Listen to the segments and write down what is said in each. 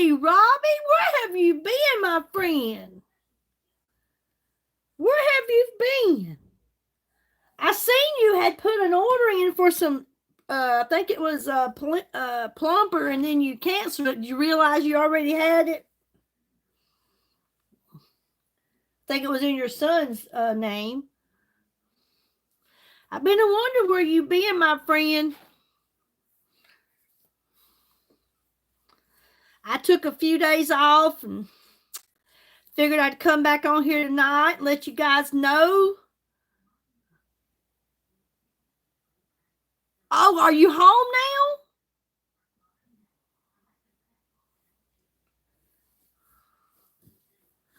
Hey, Robbie, where have you been, my friend? Where have you been? I seen you had put an order in for some, I think it was plumper, and then you canceled it. Did you realize you already had it? I think it was in your son's name. I've been wondering where you been, my friend. I took a few days off and figured I'd come back on here tonight and let you guys know. Oh, are you home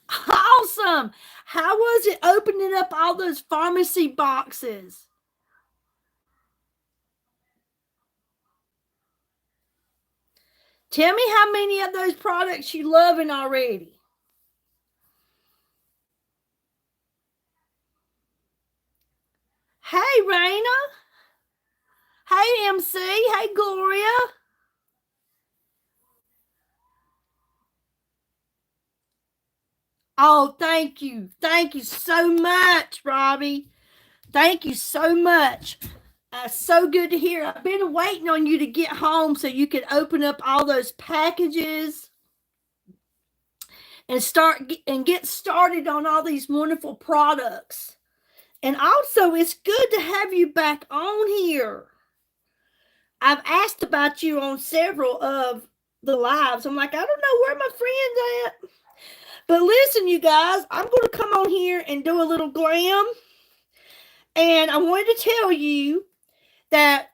now? Awesome. How was it opening up all those Farmasi boxes? Tell me how many of those products you loving already. Hey, Raina. Hey, MC. Hey, Gloria. Oh, thank you. Thank you so much, Robbie. Thank you so much. So good to hear. I've been waiting on you to get home so you could open up all those packages and get started on all these wonderful products. And also, it's good to have you back on here. I've asked about you on several of the lives. I'm like, I don't know where my friend's at. But listen, you guys, I'm going to come on here and do a little glam. And I wanted to tell you that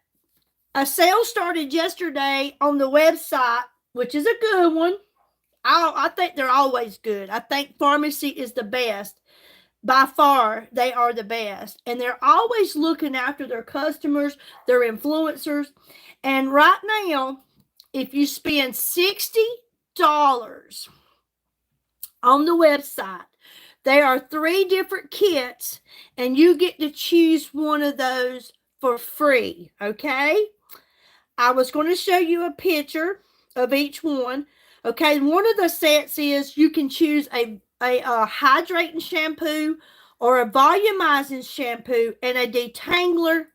a sale started yesterday on the website, which is a good one. I think they're always good. I think Farmasi is the best. By far, they are the best. And they're always looking after their customers, their influencers. And right now, if you spend $60 on the website, there are 3 different kits, and you get to choose one of those for free, okay? I was going to show you a picture of each one. Okay, one of the sets is you can choose a hydrating shampoo or a volumizing shampoo and a detangler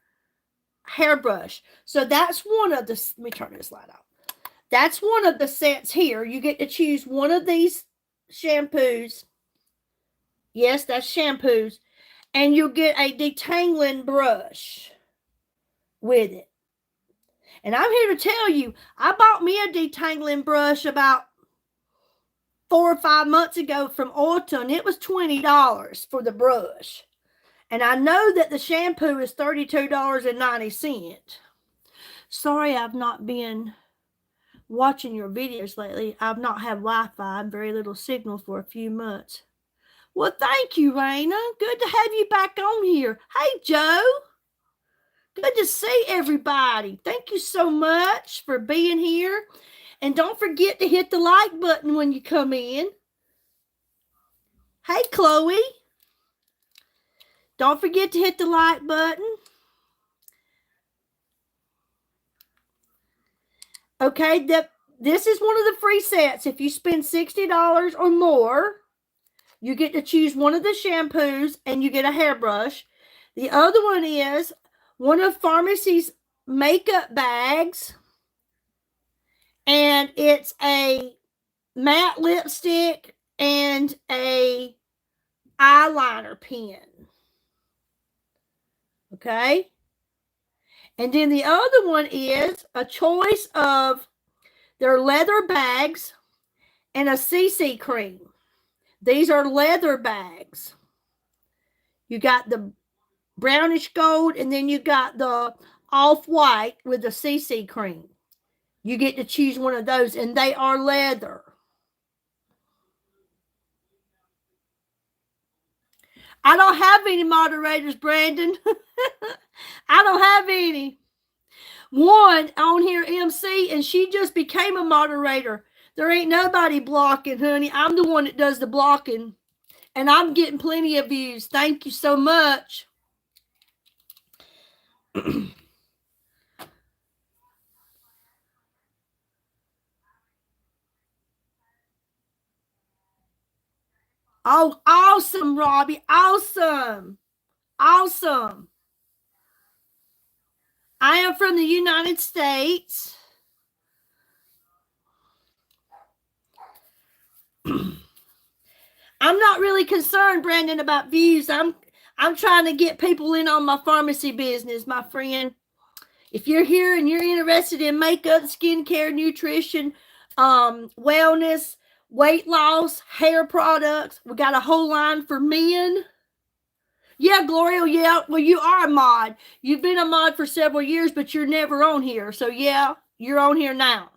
hairbrush. So that's one of the, let me turn this light off. That's one of the sets here. You get to choose one of these shampoos. Yes, that's shampoos. And you'll get a detangling brush with it. And I'm here to tell you, I bought me a detangling brush about 4 or 5 months ago from Ulta, and it was $20 for the brush. And I know that the shampoo is $32.90. Sorry, I've not been watching your videos lately. I've not had Wi-Fi and very little signal for a few months. Well, thank you, Raina. Good to have you back on here. Hey, Joe. Good to see everybody. Thank you so much for being here. And don't forget to hit the like button when you come in. Hey, Chloe. Don't forget to hit the like button. Okay, this is one of the free sets. If you spend $60 or more, you get to choose one of the shampoos and you get a hairbrush. The other one is one of Farmasi's makeup bags. And it's a matte lipstick and a eyeliner pen. Okay? And then the other one is a choice of their leather bags and a CC cream. These are leather bags. You got the brownish gold, and then you got the off-white with the CC cream. You get to choose one of those, and they are leather. I don't have any moderators, Brandon. I don't have any. One on here, MC, and she just became a moderator. There ain't nobody blocking, honey. I'm the one that does the blocking. And I'm getting plenty of views. Thank you so much. Oh, awesome, Robbie. Awesome. Awesome. I am from the United States. I'm not really concerned, Brandon, about views. I'm trying to get people in on my pharmacy business, my friend. If you're here and you're interested in makeup, skincare, nutrition, wellness, weight loss, hair products, we got a whole line for men. Yeah, Gloria, yeah. Well, you are a mod. You've been a mod for several years, but you're never on here. So, yeah, you're on here now.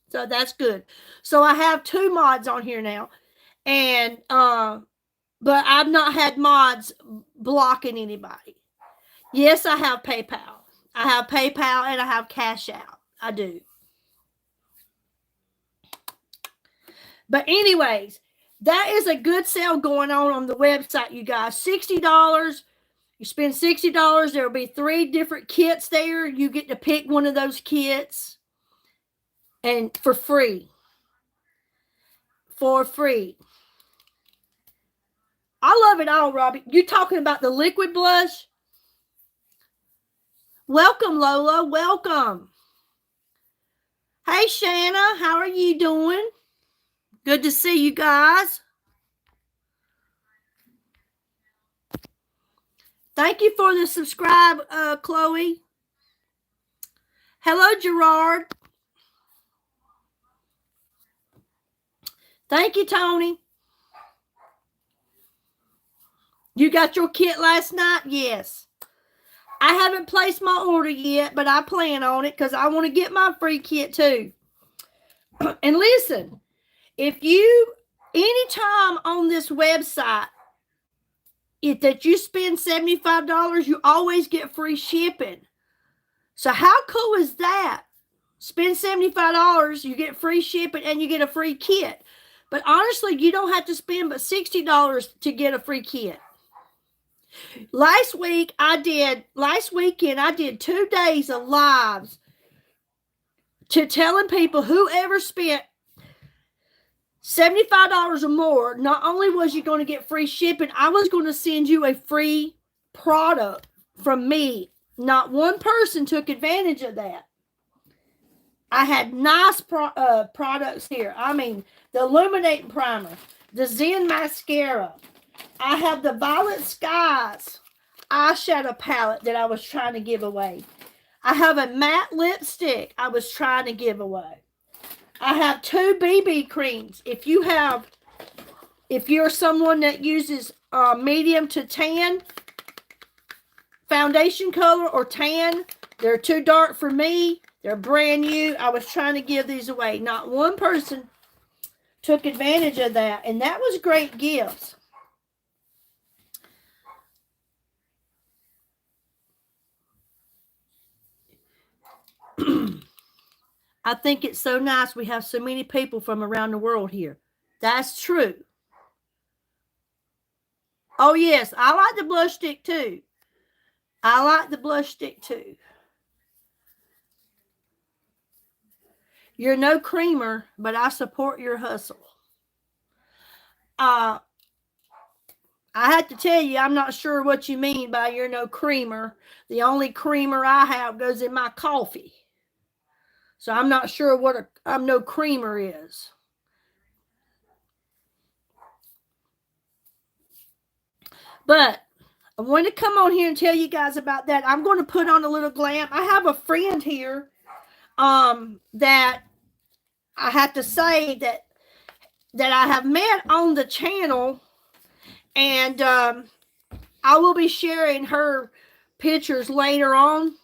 So, that's good. So, I have 2 mods on here now. And, but I've not had mods blocking anybody. Yes, I have PayPal. I have PayPal and I have Cash Out. I do. But anyways, that is a good sale going on the website, you guys. $60. You spend $60. There will be 3 different kits there. You get to pick one of those kits and for free. For free. I love it all, Robbie. You talking about the liquid blush? Welcome, Lola. Welcome. Hey, Shanna. How are you doing? Good to see you guys. Thank you for the subscribe, Chloe. Hello, Gerard. Thank you, Tony. You got your kit last night? Yes. I haven't placed my order yet, but I plan on it because I want to get my free kit too. And listen, if you, anytime on this website, that you spend $75, you always get free shipping. So how cool is that? Spend $75, you get free shipping, and you get a free kit. But honestly, you don't have to spend but $60 to get a free kit. Last weekend, I did 2 days of lives to telling people whoever spent $75 or more, not only was you going to get free shipping, I was going to send you a free product from me. Not one person took advantage of that. I had nice products here. I mean, the Illuminating Primer, the Zen Mascara. I have the Violet Skies eyeshadow palette that I was trying to give away. I have a matte lipstick I was trying to give away. I have 2 BB creams. If you're someone that uses medium to tan foundation color or tan, they're too dark for me. They're brand new. I was trying to give these away. Not one person took advantage of that, and that was great gifts. I think it's so nice we have so many people from around the world here. That's true. Oh, yes, I like the blush stick too. I like the blush stick too. You're no creamer, but I support your hustle. I have to tell you, I'm not sure what you mean by you're no creamer. The only creamer I have goes in my coffee. So I'm not sure what I'm no creamer is. But I want to come on here and tell you guys about that. I'm going to put on a little glam. I have a friend here that I have to say that I have met on the channel, and I will be sharing her pictures later on.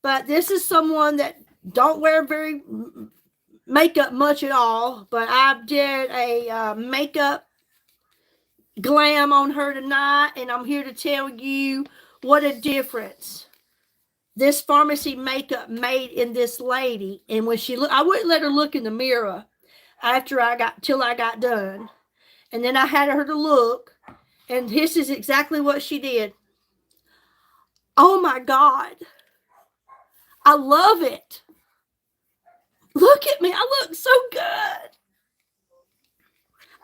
But this is someone that don't wear very makeup much at all, but I did a makeup glam on her tonight, and I'm here to tell you what a difference this Farmasi makeup made in this lady. And when she looked, I wouldn't let her look in the mirror till I got done. And then I had her to look, and this is exactly what she did. Oh my God. I love it. Look at me. I look so good.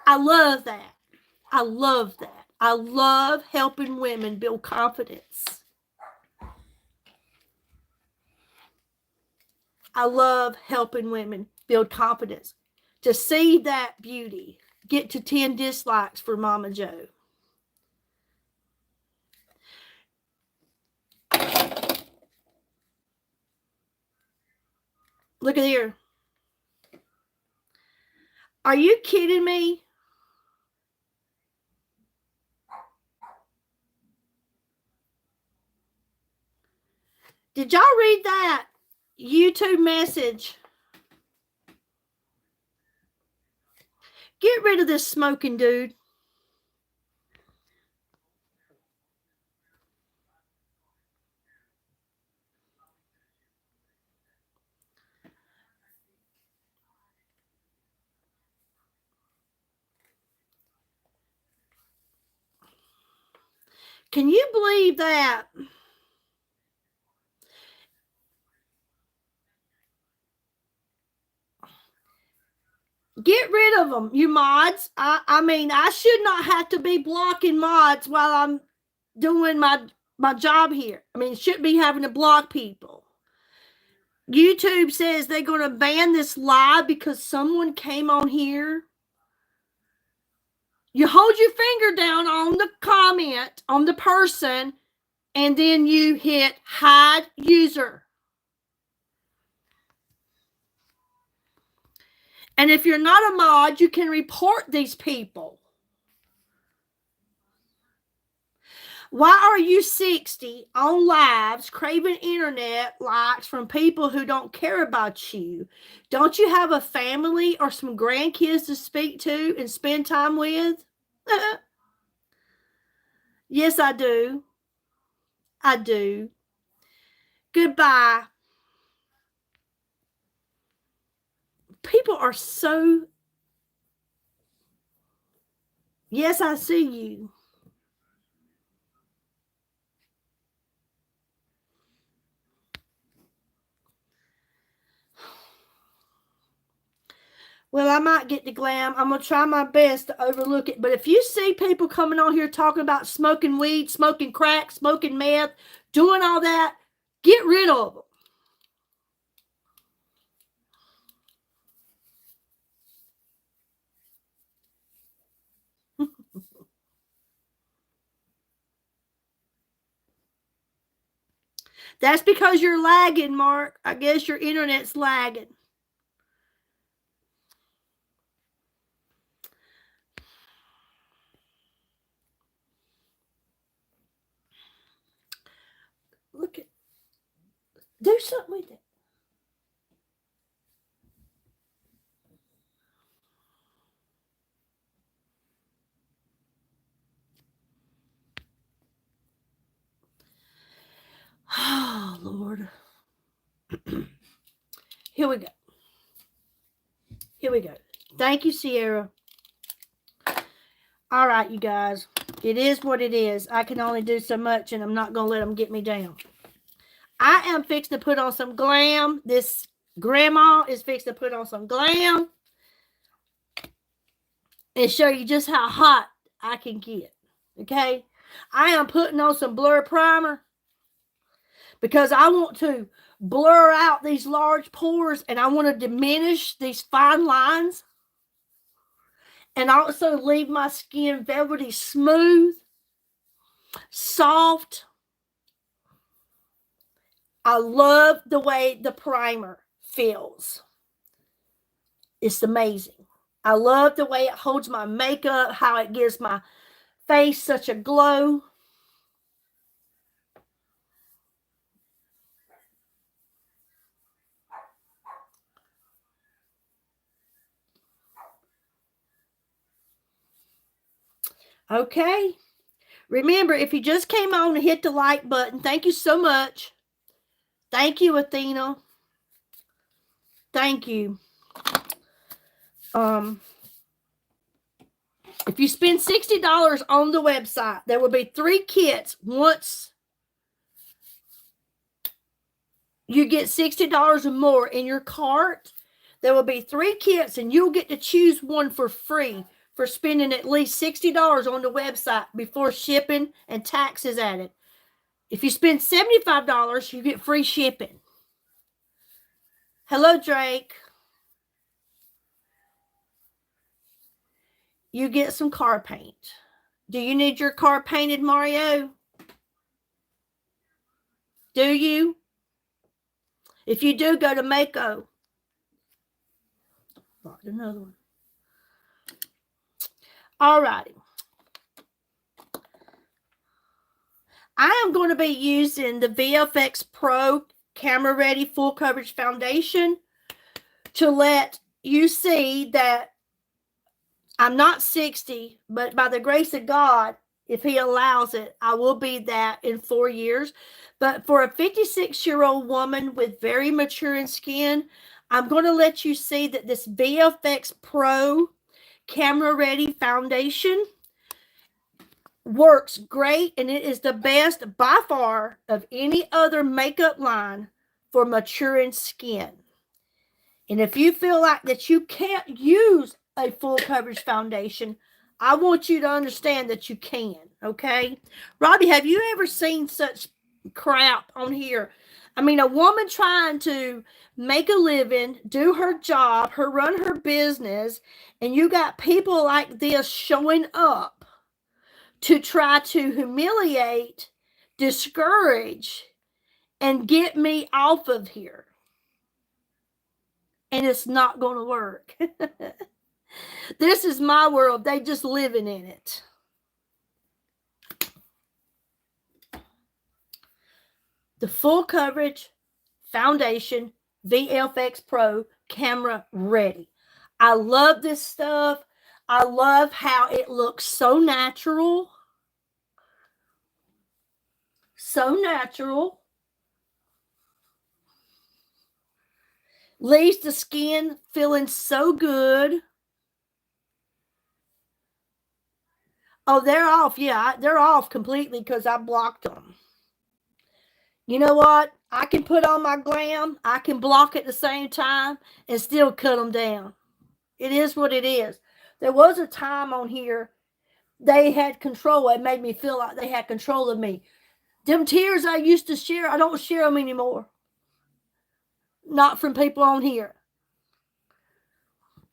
I love that. I love that. I love helping women build confidence. I love helping women build confidence. To see that beauty get to 10 dislikes for Mama Joe. Look at here. Are you kidding me? Did y'all read that YouTube message? Get rid of this smoking dude. Can you believe that? Get rid of them, you mods. I mean, I should not have to be blocking mods while I'm doing my job here. I mean, shouldn't be having to block people. YouTube says they're going to ban this live because someone came on here. You hold your finger down on the comment, on the person, and then you hit hide user. And if you're not a mod, you can report these people. Why are you 60 on lives craving internet likes from people who don't care about you? Don't you have a family or some grandkids to speak to and spend time with? Yes, I do. I do. Goodbye. People are so... Yes, I see you. Well, I might get the Glam. I'm going to try my best to overlook it. But if you see people coming on here talking about smoking weed, smoking crack, smoking meth, doing all that, get rid of them. That's because you're lagging, Mark. I guess your internet's lagging. Look at... Do something with it. Oh, Lord. Here we go. Here we go. Thank you, Sierra. All right, you guys. It is what it is. I can only do so much, and I'm not going to let them get me down. I am fixed to put on some Glam. This grandma is fixed to put on some Glam and show you just how hot I can get. Okay? I am putting on some blur primer because I want to blur out these large pores and I want to diminish these fine lines and also leave my skin velvety smooth, soft. I love the way the primer feels. It's amazing. I love the way it holds my makeup, how it gives my face such a glow. Okay. Remember, if you just came on and hit the like button, thank you so much. Thank you, Athena. Thank you. If you spend $60 on the website, there will be 3 kits once you get $60 or more in your cart. There will be 3 kits, and you'll get to choose one for free for spending at least $60 on the website before shipping and taxes added. If you spend $75, you get free shipping. Hello, Drake. You get some car paint. Do you need your car painted, Mario? Do you? If you do, go to Mako. Bought another one. All righty. I am going to be using the VFX Pro Camera Ready Full Coverage Foundation to let you see that I'm not 60, but by the grace of God, if he allows it, I will be that in 4 years. But for a 56-year-old woman with very maturing skin, I'm going to let you see that this VFX Pro Camera Ready Foundation works great, and it is the best by far of any other makeup line for maturing skin. And if you feel like that you can't use a full coverage foundation, I want you to understand that you can, okay? Robbie, have you ever seen such crap on here? I mean, a woman trying to make a living, do her job, run her business, and you got people like this showing up to try to humiliate, discourage, and get me off of here. And it's not going to work. This is my world. They just living in it. The full coverage foundation VFX Pro Camera Ready. I love this stuff. I love how it looks so natural. So natural. Leaves the skin feeling so good. Oh, they're off. Yeah, they're off completely because I blocked them. You know what? I can put on my Glam. I can block at the same time and still cut them down. It is what it is. There was a time on here they had control. It made me feel like they had control of me. Them tears I used to share, I don't share them anymore. Not from people on here.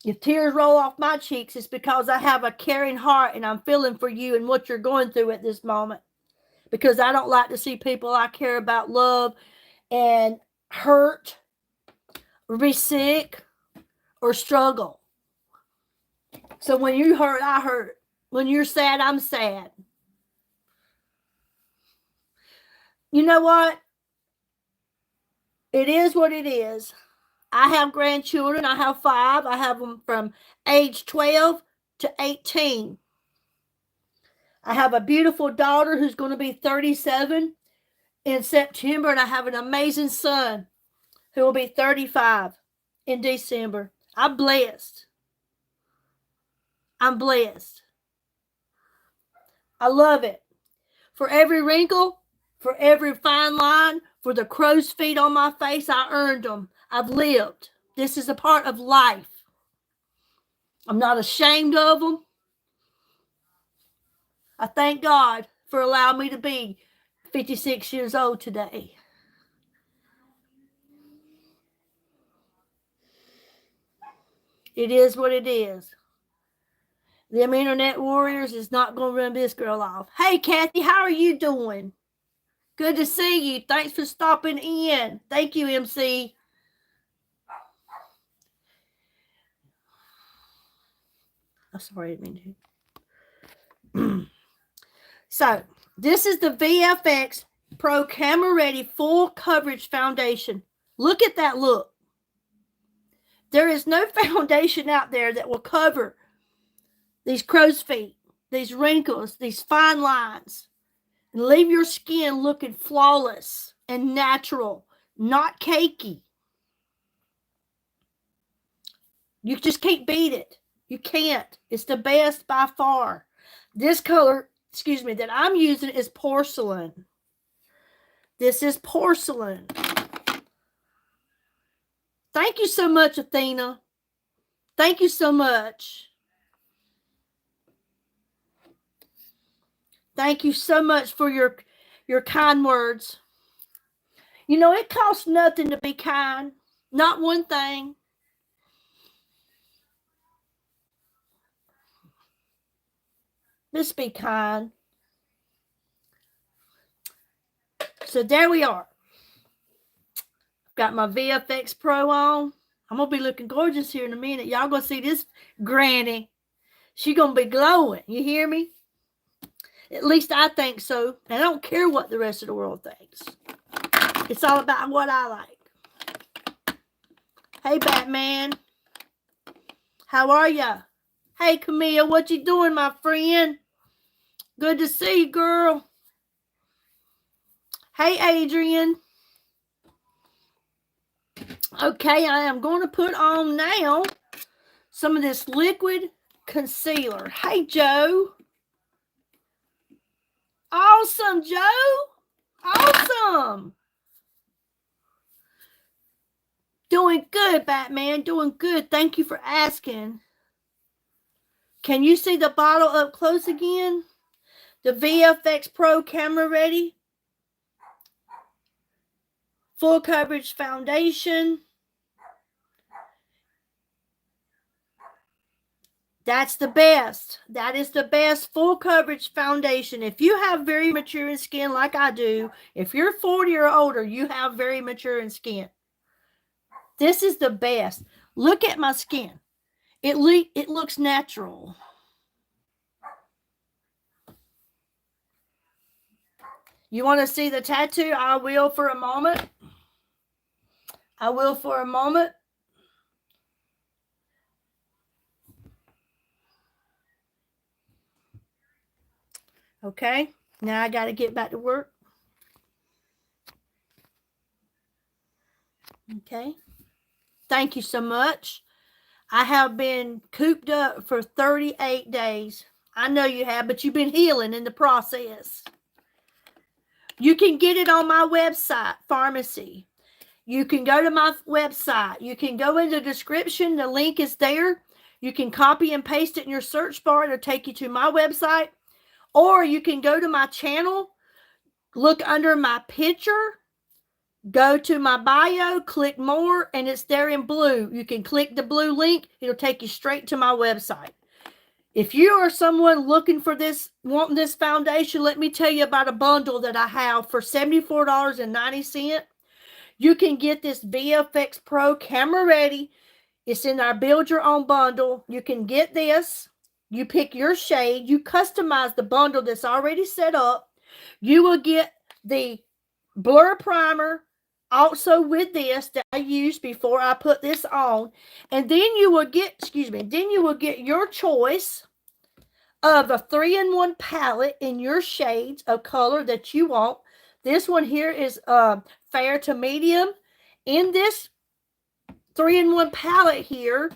If tears roll off my cheeks, it's because I have a caring heart and I'm feeling for you and what you're going through at this moment. Because I don't like to see people I care about love and hurt, or be sick, or struggle. So when you hurt, I hurt. When you're sad, I'm sad. You know what? It is what it is. I have grandchildren. I have 5. I have them from age 12 to 18. I have a beautiful daughter who's going to be 37 in September, and I have an amazing son who will be 35 in December. I'm blessed. I'm blessed. I love it. For every wrinkle, for every fine line, for the crow's feet on my face, I earned them. I've lived. This is a part of life. I'm not ashamed of them. I thank God for allowing me to be 56 years old today. It is what it is. Them internet warriors is not going to run this girl off. Hey, Kathy, how are you doing? Good to see you. Thanks for stopping in. Thank you, MC. I'm sorry, I didn't mean to. So, this is the VFX Pro Camera Ready Full Coverage Foundation. Look at that look. There is no foundation out there that will cover these crow's feet, these wrinkles, these fine lines, and leave your skin looking flawless and natural, not cakey. You just can't beat it. You can't. It's the best by far. This color, that I'm using is porcelain. This is porcelain. Thank you so much, Athena. Thank you so much. Thank you so much for your kind words. You know, it costs nothing to be kind. Not one thing. Just be kind. So there we are. Got my VFX Pro on. I'm going to be looking gorgeous here in a minute. Y'all going to see this granny. She going to be glowing. You hear me? At least I think so. And I don't care what the rest of the world thinks. It's all about what I like. Hey, Batman. How are ya? Hey, Camille. What you doing, my friend? Good to see you, girl. Hey, Adrian. Okay, I am going to put on now some of this liquid concealer. Hey, Joe. Awesome, Joe. Awesome. Doing good, Batman. Doing good. Thank you for asking. Can you see the bottle up close again? The VFX Pro camera ready. Full coverage foundation. That's the best. That is the best full coverage foundation. If you have very maturing skin like I do, if you're 40 or older, you have very maturing skin. This is the best. Look at my skin. It looks natural. You want to see the tattoo? I will for a moment. I will for a moment. Okay, now I got to get back to work. Okay, thank you so much. I have been cooped up for 38 days. I know you have, but you've been healing in the process. You can get it on my website, Farmasi. You can go to my website. You can go in the description. The link is there. You can copy and paste it in your search bar. It'll take you to my website. Or you can go to my channel, look under my picture, go to my bio, click more, and it's there in blue. You can click the blue link. It'll take you straight to my website. If you are someone looking for this, wanting this foundation, let me tell you about a bundle that I have for $74.90. You can get this VFX Pro camera ready. It's in our Build Your Own bundle. You can get this. You pick your shade. You customize the bundle that's already set up. You will get the blur primer also with this that I used before I put this on. And then you will get, then you will get your choice of a 3-in-1 palette in your shades of color that you want. This one here is fair to medium. In this 3-in-1 palette here,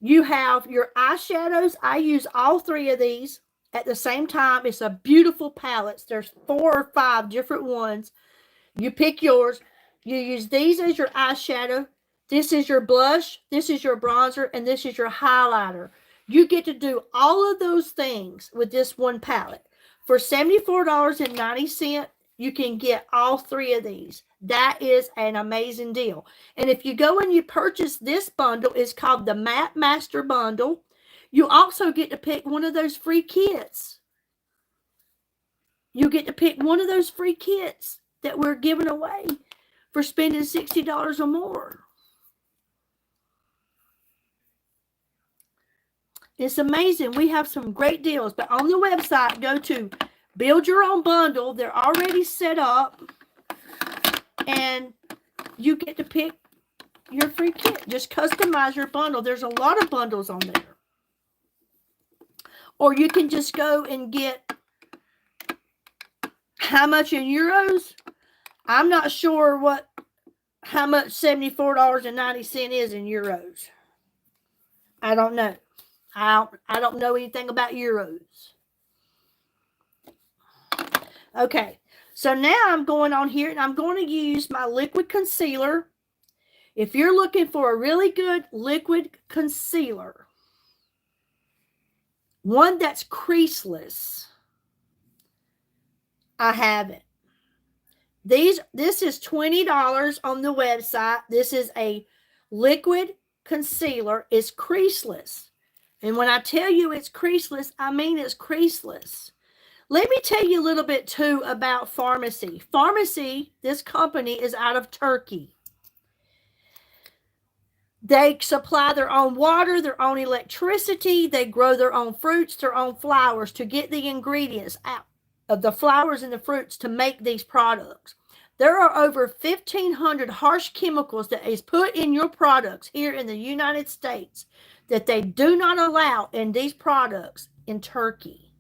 you have your eyeshadows. I use all 3 of these at the same time. It's a beautiful palette. There's 4 or 5 different ones. You pick yours. You use these as your eyeshadow. This is your blush. This is your bronzer. And this is your highlighter. You get to do all of those things with this one palette. For $74.90, you can get all 3 of these. That is an amazing deal. And if you go and you purchase this bundle, it's called the Matte Master Bundle. You also get to pick one of those free kits. You get to pick one of those free kits that we're giving away for spending $60 or more. It's amazing. We have some great deals. But on the website, go to Build Your Own Bundle. They're already set up. And you get to pick your free kit. Just customize your bundle. There's a lot of bundles on there. Or you can just go and get, how much in euros? I'm not sure how much $74.90 is in euros. I don't know. I don't know anything about euros. Okay. So now I'm going on here and I'm going to use my liquid concealer. If you're looking for a really good liquid concealer, one that's creaseless, I haven't. This is $20 on the website. This is a liquid concealer. It's creaseless. And when I tell you it's creaseless, I mean it's creaseless. Let me tell you a little bit too about Farmasi. Farmasi, this company is out of Turkey. They supply their own water, their own electricity. They grow their own fruits, their own flowers to get the ingredients out of the flowers and the fruits to make these products. There are over 1,500 harsh chemicals that is put in your products here in the United States that they do not allow in these products in Turkey.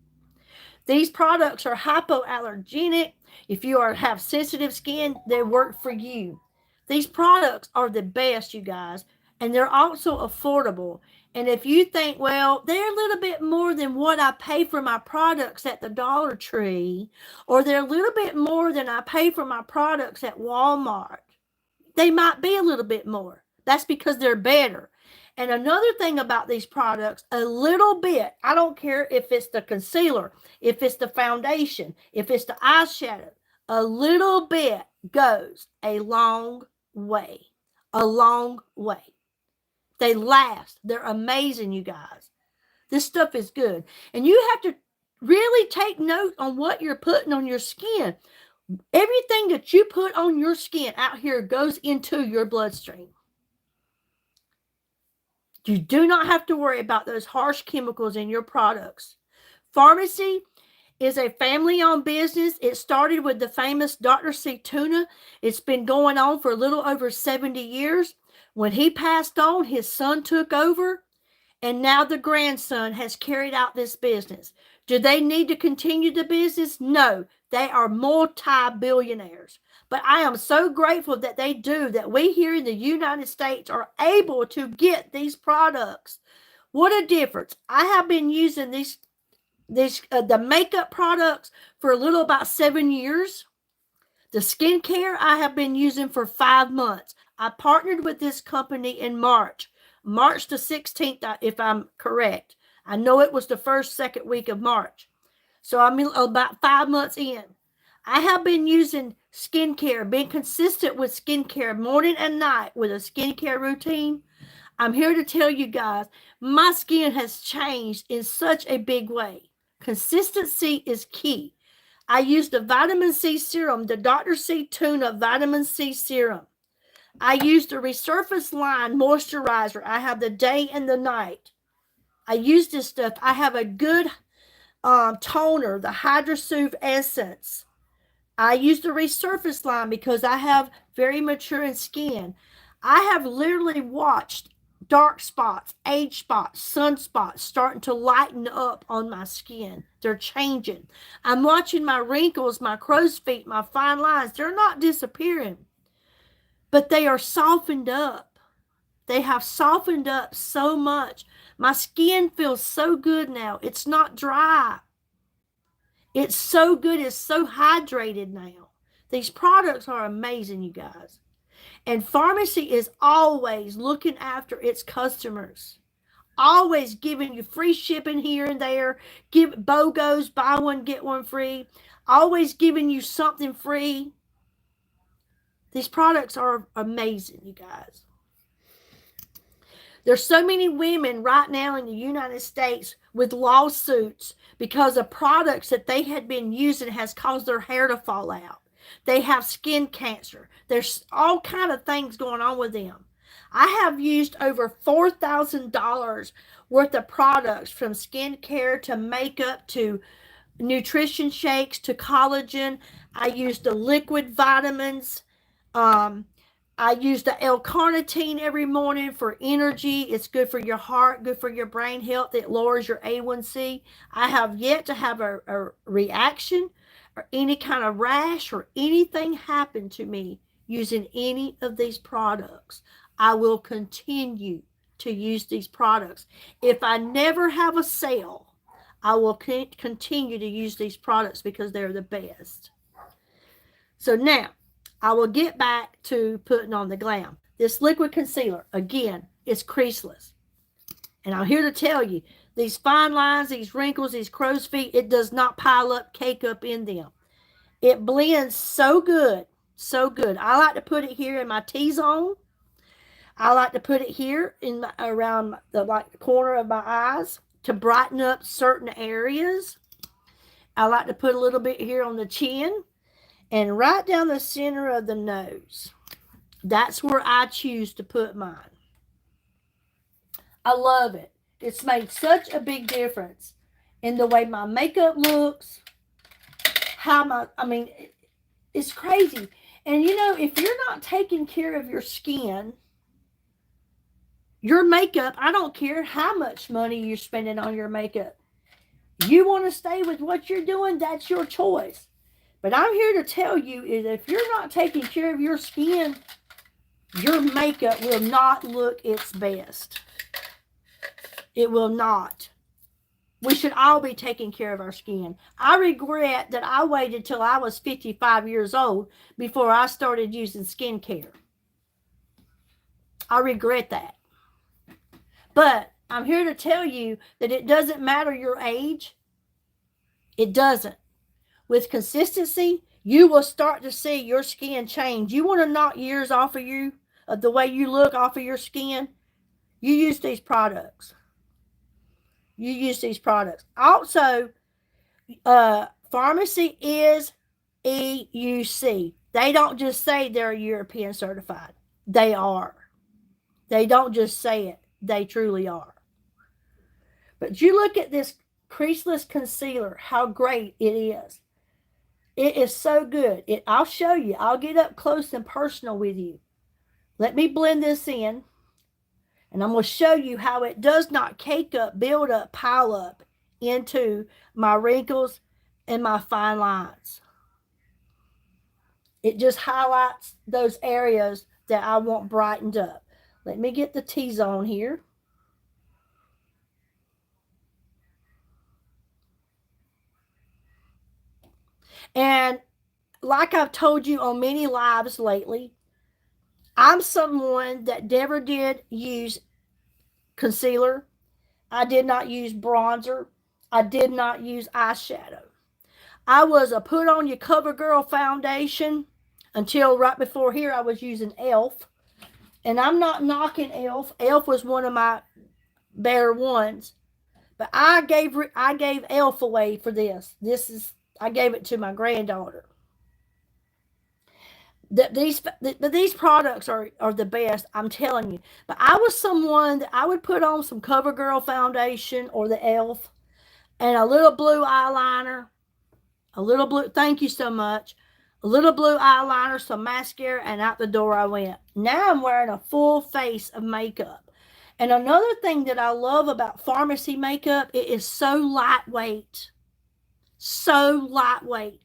These products are hypoallergenic. If you have sensitive skin, they work for you. These products are the best, you guys, and they're also affordable. And if you think, well, they're a little bit more than what I pay for my products at the Dollar Tree, or they're a little bit more than I pay for my products at Walmart, they might be a little bit more. That's because they're better. And another thing about these products, a little bit, I don't care if it's the concealer, if it's the foundation, if it's the eyeshadow, a little bit goes a long way. A long way. They last. They're amazing, you guys. This stuff is good. And you have to really take note on what you're putting on your skin. Everything that you put on your skin out here goes into your bloodstream. You do not have to worry about those harsh chemicals in your products. Farmasi is a family-owned business. It started with the famous Dr. C. Tuna. It's been going on for a little over 70 years. When he passed on, his son took over, and now the grandson has carried out this business. Do they need to continue the business? No, they are multi-billionaires. But I am so grateful that they do, that we here in the United States are able to get these products. What a difference. I have been using the makeup products for a little about 7 years. The skincare I have been using for 5 months. I partnered with this company in March the 16th, if I'm correct. I know it was the second week of March. So I'm about 5 months in. I have been using skincare, being consistent with skincare morning and night with a skincare routine. I'm here to tell you guys, my skin has changed in such a big way. Consistency is key. I use the vitamin C serum, the Dr. C Tuna vitamin C serum. I use the Resurface Line moisturizer. I have the day and the night. I use this stuff. I have a good toner, the Hydrosoothe Essence. I use the Resurface Line because I have very maturing skin. I have literally watched dark spots, age spots, sunspots starting to lighten up on my skin. They're changing. I'm watching my wrinkles, my crow's feet, my fine lines. They're not disappearing, but they are softened up. They have softened up so much. My skin feels so good now. It's not dry. It's so good. It's so hydrated now. These products are amazing, you guys. And Farmasi is always looking after its customers. Always giving you free shipping here and there. Give BOGOs, buy one, get one free. Always giving you something free. These products are amazing, you guys. There's so many women right now in the United States with lawsuits because of products that they had been using has caused their hair to fall out. They have skin cancer. There's all kind of things going on with them. I have used over $4,000 worth of products, from skincare to makeup to nutrition shakes to collagen. I use the liquid vitamins. I use the L-carnitine every morning for energy. It's good for your heart, good for your brain health. It lowers your A1C. I have yet to have a reaction or any kind of rash or anything happen to me using any of these products. I will continue to use these products. If I never have a sale, I will continue to use these products because they're the best. So now, I will get back to putting on the Glam. This liquid concealer, again, is creaseless. And I'm here to tell you, these fine lines, these wrinkles, these crow's feet, it does not pile up, cake up in them. It blends so good. So good. I like to put it here in my T-zone. I like to put it here in around the corner of my eyes to brighten up certain areas. I like to put a little bit here on the chin and right down the center of the nose. That's where I choose to put mine. I love it. It's made such a big difference in the way my makeup looks, it's crazy. And you know, if you're not taking care of your skin, your makeup, I don't care how much money you're spending on your makeup. You want to stay with what you're doing, that's your choice. But I'm here to tell you is if you're not taking care of your skin, your makeup will not look its best. It will not. We should all be taking care of our skin. I regret that I waited till I was 55 years old before I started using skincare. I regret that. But I'm here to tell you that it doesn't matter your age. It doesn't. With consistency, you will start to see your skin change. You want to knock years off of you, of the way you look off of your skin? You use these products. You use these products. Also, Farmasi is EUC. They don't just say they're European certified. They are. They don't just say it. They truly are. But you look at this creaseless concealer, how great it is. It is so good. I'll show you. I'll get up close and personal with you. Let me blend this in. And I'm going to show you how it does not cake up, build up, pile up into my wrinkles and my fine lines. It just highlights those areas that I want brightened up. Let me get the T-zone here. And like I've told you on many lives lately, I'm someone that never did use concealer. I did not use bronzer. I did not use eyeshadow. I was a put on your cover girl foundation until right before here I was using e.l.f. And I'm not knocking e.l.f. e.l.f. was one of my better ones. But I gave e.l.f. away for this. I gave it to my granddaughter. These products are the best, I'm telling you. But I was someone that I would put on some CoverGirl foundation or the e.l.f. and a little blue eyeliner, a little blue, thank you so much, a little blue eyeliner, some mascara, and out the door I went. Now I'm wearing a full face of makeup. And another thing that I love about Farmasi makeup, it is so lightweight. So lightweight.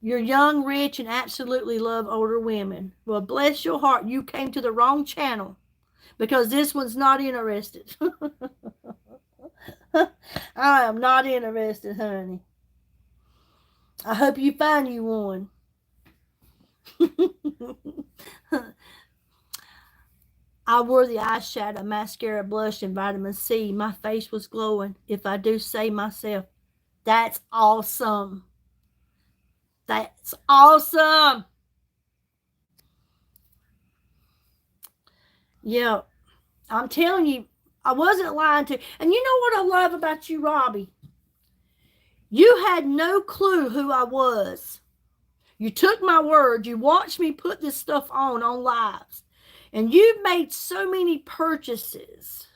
You're young, rich, and absolutely love older women. Well, bless your heart, you came to the wrong channel because this one's not interested. I am not interested, honey. I hope you find you one. I wore the eyeshadow, mascara, blush, and vitamin C. My face was glowing. If I do say myself, that's awesome. That's awesome. Yeah, I'm telling you, I wasn't lying to you. And you know what I love about you, Robbie? You had no clue who I was. You took my word. You watched me put this stuff on lives. And you've made so many purchases,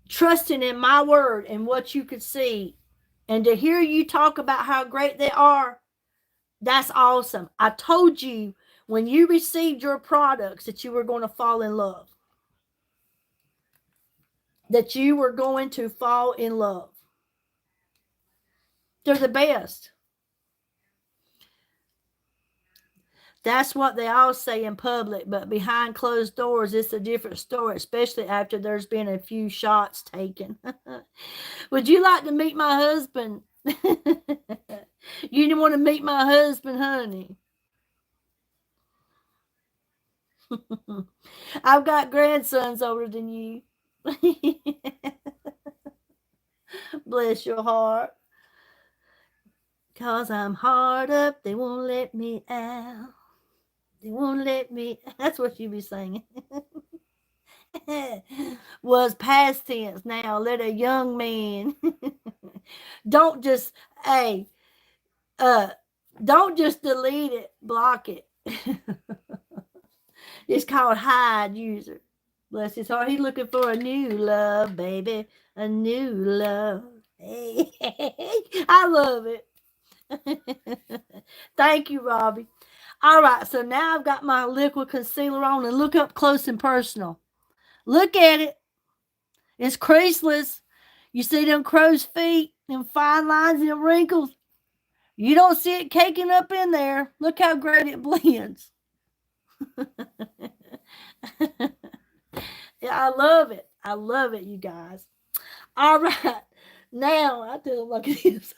trusting in my word and what you could see. And to hear you talk about how great they are, that's awesome. I told you when you received your products that you were going to fall in love. That you were going to fall in love. They're the best. That's what they all say in public, but behind closed doors, it's a different story, especially after there's been a few shots taken. Would you like to meet my husband? You didn't want to meet my husband, honey. I've got grandsons older than you. Bless your heart. 'Cause I'm hard up, they won't let me out. They won't let me. That's what you be singing. Was past tense. Now let a young man. Don't just, hey, uh, don't just delete it, block it. It's called hide user. Bless his heart. He's looking for a new love, baby. A new love. Hey, I love it. Thank you, Robbie. All right, so now I've got my liquid concealer on, and look up close and personal. Look at it. It's creaseless. You see them crow's feet, them fine lines and wrinkles. You don't see it caking up in there. Look how great it blends. Yeah, I love it. I love it, you guys. All right. Now, I tell them like this.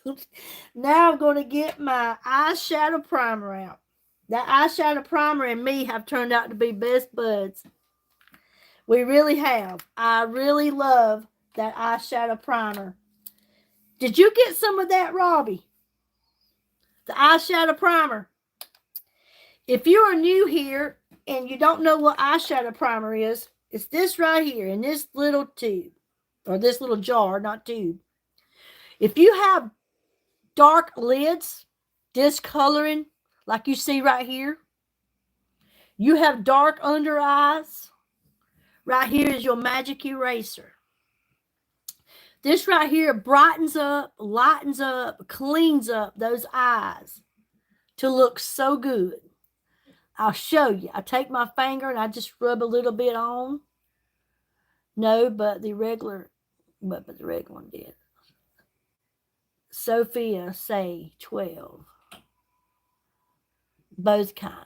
Now I'm going to get my eyeshadow primer out. That eyeshadow primer and me have turned out to be best buds. We really have. I really love that eyeshadow primer. Did you get some of that, Robbie? The eyeshadow primer. If you are new here and you don't know what eyeshadow primer is, it's this right here in this little tube. Or this little jar, not tube. If you have dark lids, discoloring, like you see right here, you have dark under eyes, right here is your magic eraser. This right here brightens up, lightens up, cleans up those eyes to look so good. I'll show you. I take my finger and I just rub a little bit on. No, but the regular one did. Sophia say 12. Both kinds.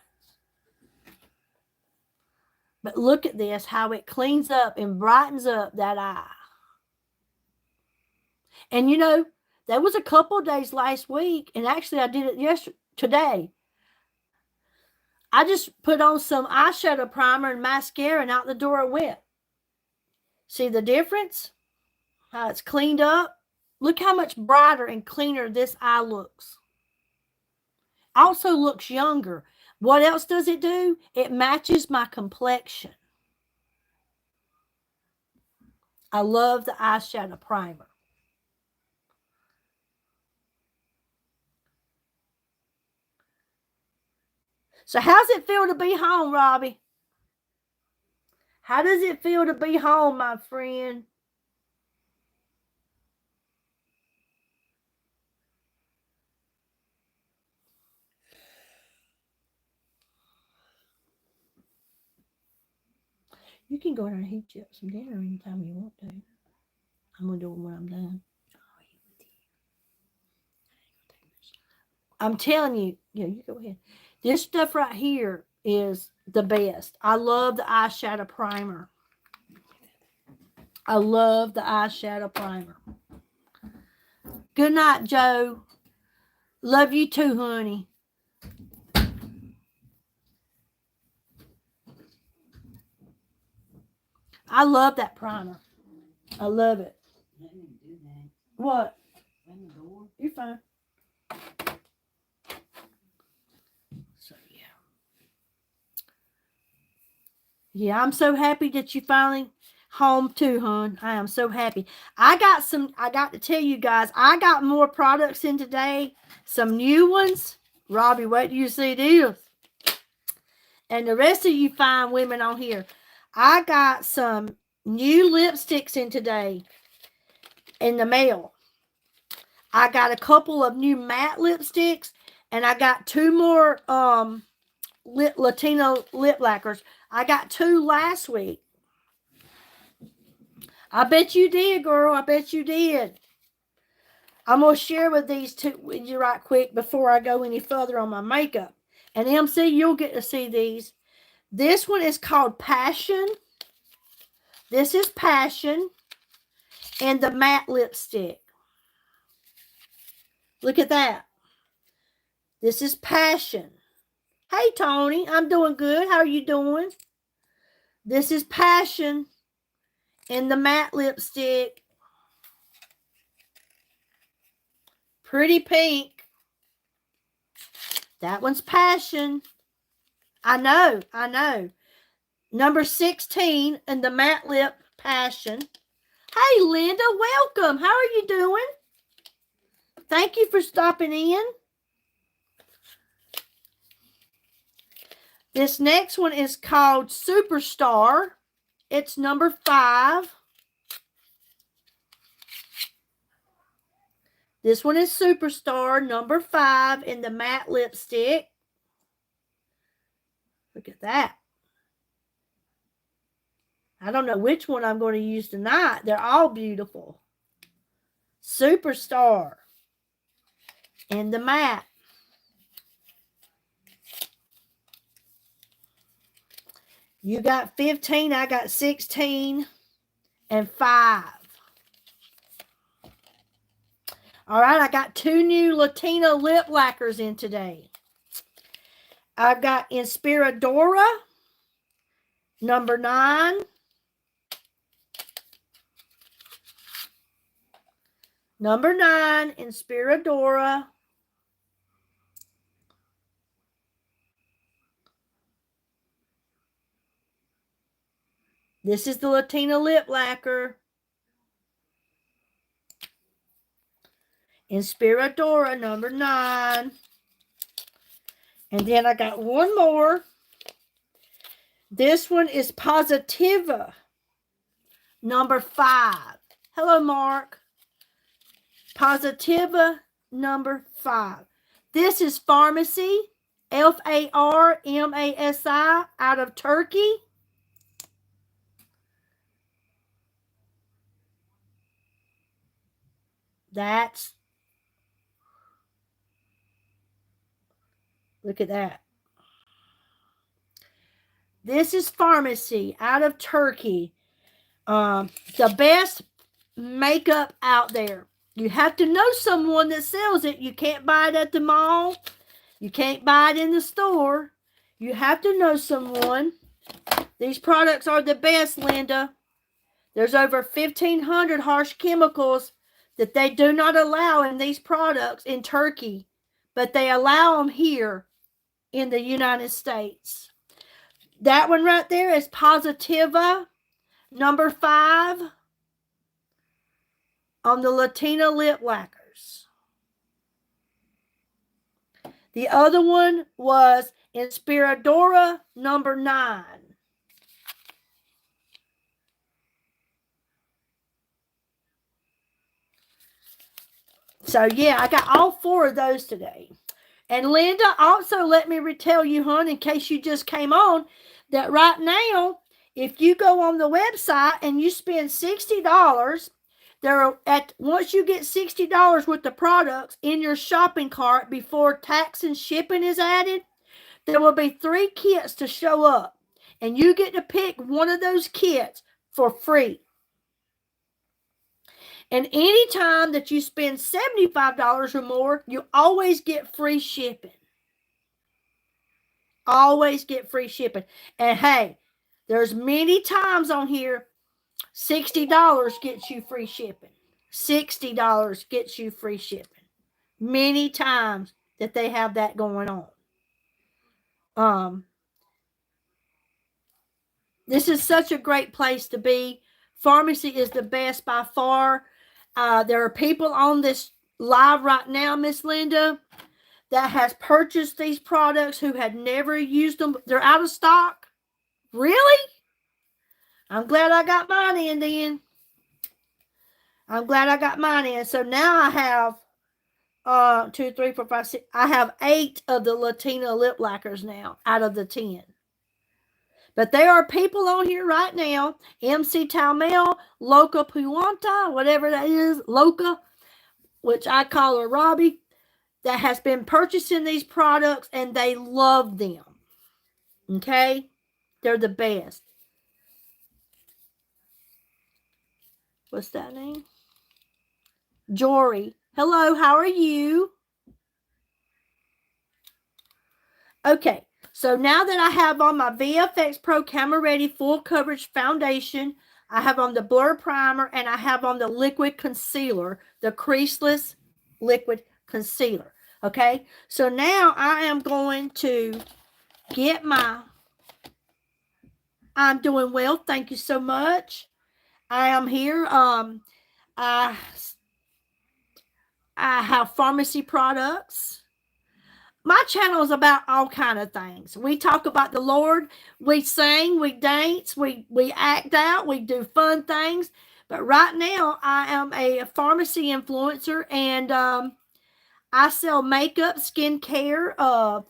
But look at this, how it cleans up and brightens up that eye. And you know, there was a couple of days last week, and actually I did it today. I just put on some eyeshadow primer and mascara, and out the door I went. See the difference? How it's cleaned up? Look how much brighter and cleaner this eye looks. Also looks younger. What else does it do? It matches my complexion. I love the eyeshadow primer. So how's it feel to be home, Robbie? How does it feel to be home, my friend? You can go in and heat you up some dinner anytime you want to. I'm going to do it when I'm done. I'm telling you, you go ahead. This stuff right here is the best. I love the eyeshadow primer. I love the eyeshadow primer. Good night, Joe. Love you too, honey. I love that primer. I love it. Let me do that. What? Open the door. You're fine. So, yeah. Yeah, I'm so happy that you finally home too, hon. I am so happy. I got to tell you guys, I got more products in today. Some new ones. Robbie, wait till you see this. And the rest of you fine women on here. I got some new lipsticks in today in the mail. I got a couple of new matte lipsticks, and I got 2 more Latino lip lacquers. I got 2 last week. I bet you did, girl. I bet you did. I'm going to share with these 2 with you right quick before I go any further on my makeup. And MC, you'll get to see these. This one is called Passion. This is Passion. And the matte lipstick. Look at that. This is Passion. Hey, Tony. I'm doing good. How are you doing? This is Passion. And the matte lipstick. Pretty pink. That one's Passion. I know. Number 16 in the matte lip Passion. Hey, Linda, welcome. How are you doing? Thank you for stopping in. This next one is called Superstar. It's number 5. This one is Superstar, number 5 in the matte lipstick. Look at that. I don't know which one I'm going to use tonight. They're all beautiful. Superstar in the matte. You got 15, I got 16, and 5. All right, I got 2 new Latina lip lacquers in today. I've got Inspiradora, number 9. Number 9, Inspiradora. This is the Latina lip lacquer. Inspiradora, number 9. And then I got one more. This one is Positiva, number 5. Hello, Mark. Positiva, number 5. This is Farmasi, Farmasi, out of Turkey. Look at that. This is Farmasi, out of Turkey. The best makeup out there. You have to know someone that sells it. You can't buy it at the mall. You can't buy it in the store. You have to know someone. These products are the best, Linda. There's over 1,500 harsh chemicals that they do not allow in these products in Turkey, but they allow them here in the United States. That one right there is Positiva, number 5, on the Latina lip lacquers. The other one was Inspiradora, number 9. So, yeah, I got all 4 of those today. And Linda, also let me tell you, hon, in case you just came on, that right now, if you go on the website and you spend $60, once you get $60 worth of products in your shopping cart before tax and shipping is added, there will be 3 kits to show up. And you get to pick one of those kits for free. And anytime that you spend $75 or more, you always get free shipping. Always get free shipping. And hey, there's many times on here, $60 gets you free shipping. $60 gets you free shipping. Many times that they have that going on. This is such a great place to be. Farmasi is the best by far. There are people on this live right now, Miss Linda, that has purchased these products who had never used them. They're out of stock. Really? I'm glad I got mine in then. I'm glad I got mine in. So now I have 2, 3, 4, 5, 6. I have 8 of the Latina lip lacquers now out of the 10. But there are people on here right now, MC Talmel, Loca Puanta, whatever that is, Loca, which I call her Robbie, that has been purchasing these products and they love them. Okay? They're the best. What's that name? Jory. Hello, how are you? Okay. So now that I have on my VFX Pro Camera Ready Full Coverage Foundation, I have on the Blur Primer, and I have on the Liquid Concealer, the Creaseless Liquid concealer. Okay, so now I am going to get my, I'm doing well, thank you so much. I am here. I I have Farmasi products. My channel is about all kind of things. We talk about the Lord, we sing, we dance, we act out, we do fun things. But right now, I am a Farmasi influencer, and I sell makeup, skincare,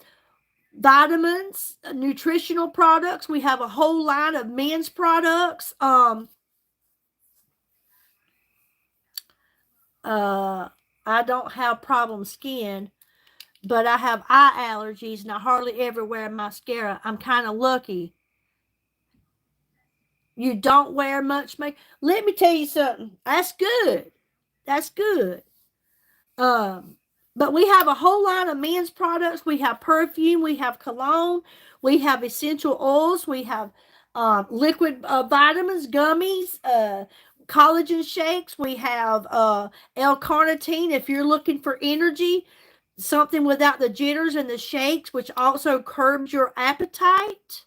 vitamins, nutritional products. We have a whole line of men's products. I don't have problem skin, but I have eye allergies and I hardly ever wear mascara. I'm kind of lucky. You don't wear much makeup. Let me tell you something. That's good. That's good. Um, but we have a whole line of men's products. We have perfume. We have cologne. We have essential oils. We have liquid vitamins, gummies, collagen shakes. We have L-carnitine if you're looking for energy, something without the jitters and the shakes, which also curbs your appetite,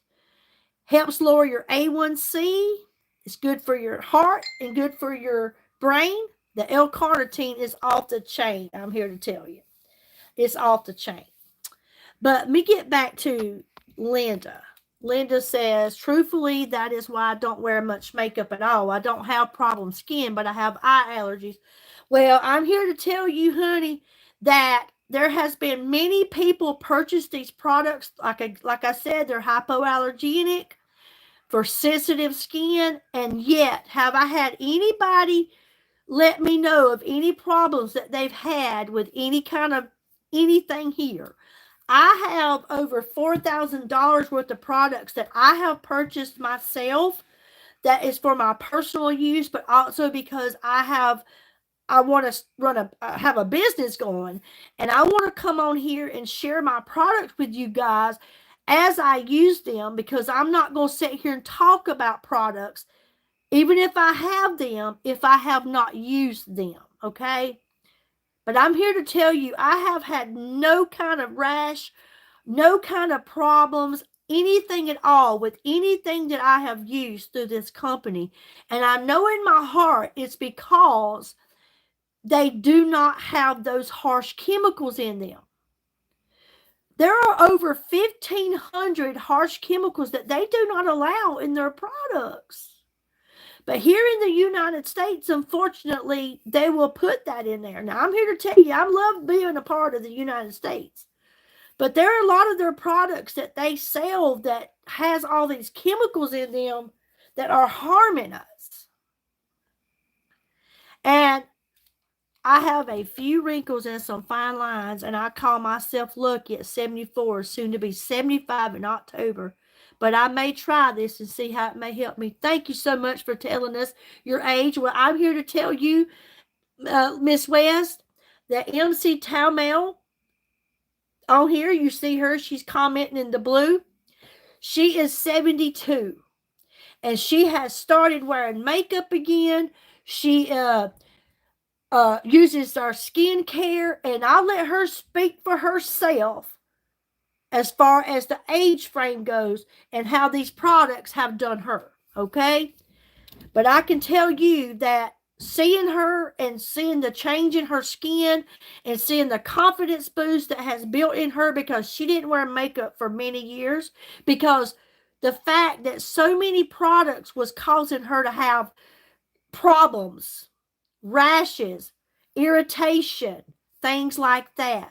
helps lower your A1C. It's good for your heart and good for your brain. The L-carnitine is off the chain. I'm here to tell you. It's off the chain. But me get back to Linda. Linda says, truthfully, that is why I don't wear much makeup at all. I don't have problem skin, but I have eye allergies. Well, I'm here to tell you, honey, that there has been many people purchase these products. Like I said, they're hypoallergenic for sensitive skin. And yet, have I had anybody let me know of any problems that they've had with any kind of anything here? I have over $4,000 worth of products that I have purchased myself that is for my personal use, but also because I want to have a business going, and I want to come on here and share my products with you guys as I use them, because I'm not going to sit here and talk about products even if I have them, if I have not used them, okay? But I'm here to tell you, I have had no kind of rash, no kind of problems, anything at all with anything that I have used through this company. And I know in my heart it's because they do not have those harsh chemicals in them. There are over 1,500 harsh chemicals that they do not allow in their products. But here in the United States, unfortunately, they will put that in there. Now, I'm here to tell you, I love being a part of the United States. But there are a lot of their products that they sell that has all these chemicals in them that are harming us. And I have a few wrinkles and some fine lines, and I call myself lucky at 74, soon to be 75 in October. But I may try this and see how it may help me. Thank you so much for telling us your age. Well, I'm here to tell you, Miss West, that MC Taumel on here, you see her, she's commenting in the blue. She is 72, and she has started wearing makeup again. She uses our skincare, and I'll let her speak for herself as far as the age frame goes and how these products have done her, okay? But I can tell you that seeing her and seeing the change in her skin and seeing the confidence boost that has built in her, because she didn't wear makeup for many years, because the fact that so many products was causing her to have problems, rashes, irritation, things like that.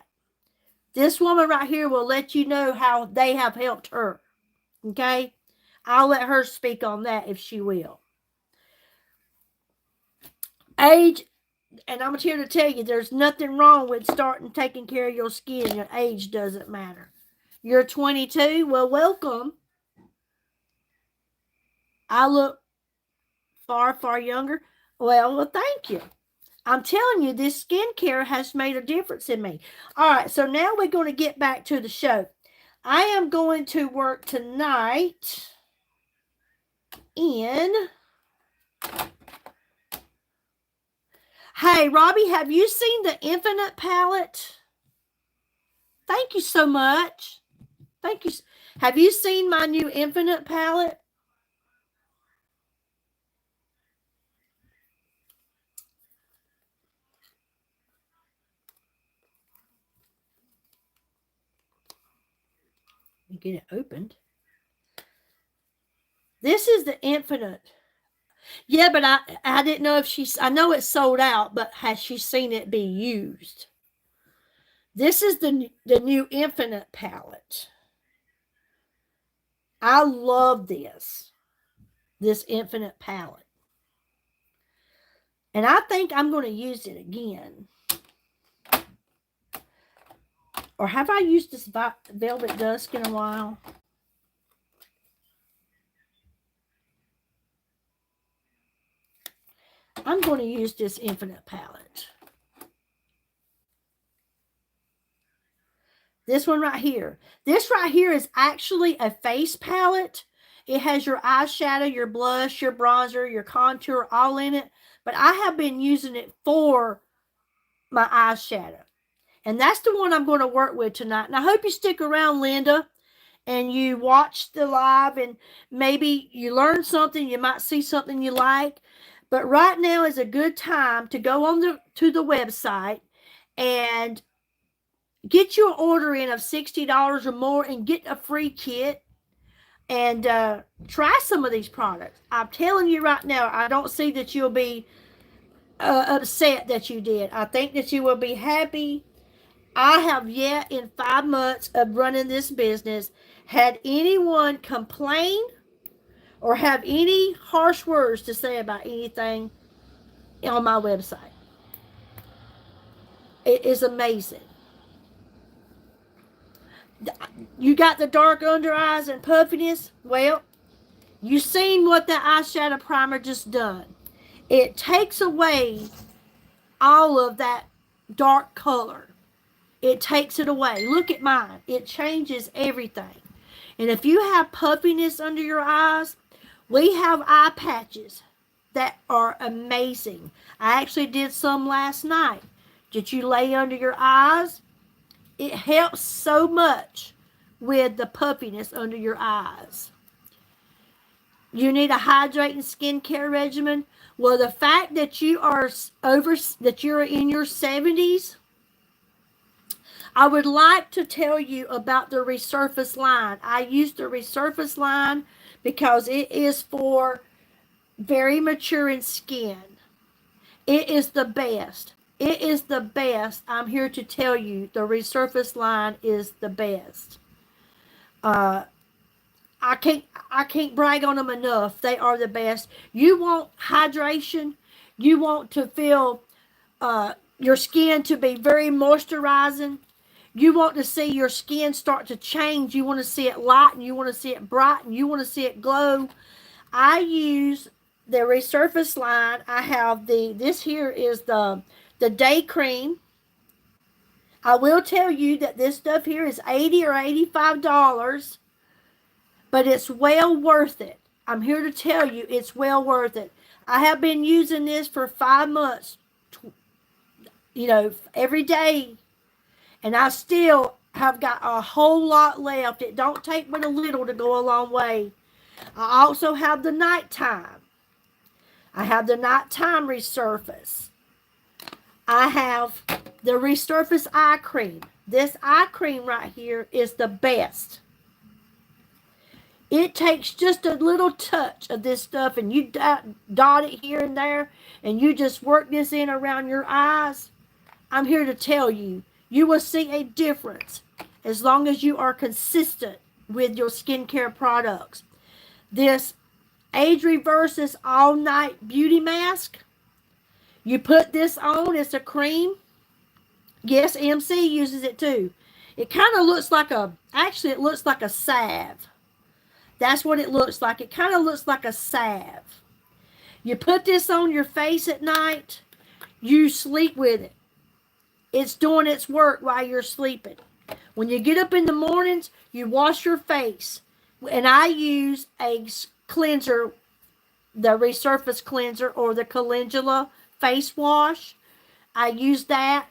This woman right here will let you know how they have helped her. Okay? I'll let her speak on that if she will. Age, and I'm here to tell you, there's nothing wrong with starting taking care of your skin. Your age doesn't matter. You're 22? Well, welcome. I look far, far younger. Well, thank you. I'm telling you, this skincare has made a difference in me. All right, so now we're going to get back to the show. I am going to work tonight in Hey, Robbie, have you seen the Infinite palette? Thank you so much. Thank you. Have you seen my new Infinite palette? Let me get it opened. This is the Infinite. Yeah, but I didn't know if she's, I know it's sold out, but has she seen it be used? This is the new Infinite palette. I love this Infinite palette. And I think I'm going to use it again. Or have I used this Velvet Dusk in a while? I'm going to use this Infinite palette. This one right here. This right here is actually a face palette. It has your eyeshadow, your blush, your bronzer, your contour all in it. But I have been using it for my eyeshadow. And that's the one I'm going to work with tonight. And I hope you stick around, Linda, and you watch the live and maybe you learn something. You might see something you like. But right now is a good time to go on to the website and get your order in of $60 or more and get a free kit and try some of these products. I'm telling you right now, I don't see that you'll be upset that you did. I think that you will be happy. I have yet in 5 months of running this business had anyone complain or have any harsh words to say about anything on my website. It is amazing. You got the dark under eyes and puffiness? Well, you seen what the eyeshadow primer just done. It takes away all of that dark color. It takes it away. Look at mine. It changes everything. And if you have puffiness under your eyes, we have eye patches that are amazing. I actually did some last night. Did you lay under your eyes? It helps so much with the puffiness under your eyes. You need a hydrating skincare regimen. Well, the fact that you're in your 70s, I would like to tell you about the Resurface line. I use the Resurface line because it is for very maturing skin. It is the best. It is the best. I'm here to tell you the Resurface line is the best. I can't brag on them enough. They are the best. You want hydration. You want to feel your skin to be very moisturizing. You want to see your skin start to change. You want to see it lighten. You want to see it brighten. You want to see it glow. I use the Resurface line. I have this here is the day cream. I will tell you that this stuff here is $80 or $85, but it's well worth it. I'm here to tell you it's well worth it. I have been using this for 5 months, every day, and I still have got a whole lot left. It don't take but a little to go a long way. I also have the nighttime. I have the nighttime Resurface. I have the Resurface eye cream. This eye cream right here is the best. It takes just a little touch of this stuff and you dot it here and there and you just work this in around your eyes. I'm here to tell you, you will see a difference as long as you are consistent with your skincare products. This Age Reverses All Night Beauty Mask. You put this on, it's a cream. Yes, MC uses it too. It kind of looks like it looks like a salve. That's what it looks like. It kind of looks like a salve. You put this on your face at night, you sleep with it. It's doing its work while you're sleeping. When you get up in the mornings, you wash your face. And I use a cleanser, the Resurface cleanser or the calendula face wash. I use that.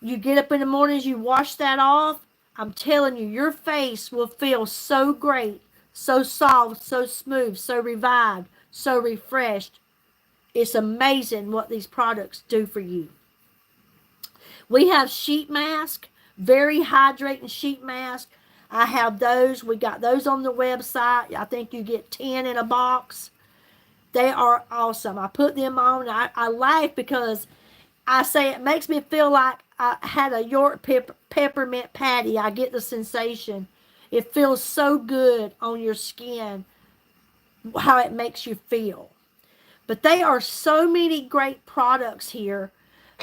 You get up in the mornings, you wash that off. I'm telling you, your face will feel so great, so soft, so smooth, so revived, so refreshed. It's amazing what these products do for you. We have sheet mask, very hydrating sheet mask. I have those. We got those on the website. I think you get 10 in a box. They are awesome. I put them on. I laugh because I say it makes me feel like I had a York peppermint patty. I get the sensation. It feels so good on your skin, how it makes you feel. But they are so many great products here.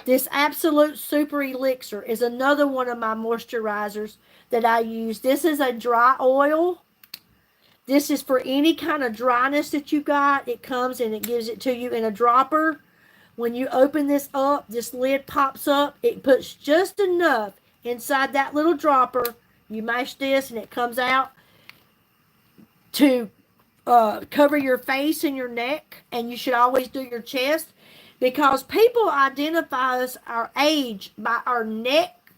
This Absolute Super Elixir is another one of my moisturizers that I use. This is a dry oil. This is for any kind of dryness that you got. It comes and it gives it to you in a dropper. When you open this up, this lid pops up. It puts just enough inside that little dropper. You mash this and it comes out to cover your face and your neck. And you should always do your chest, because people identify us, our age, by our neck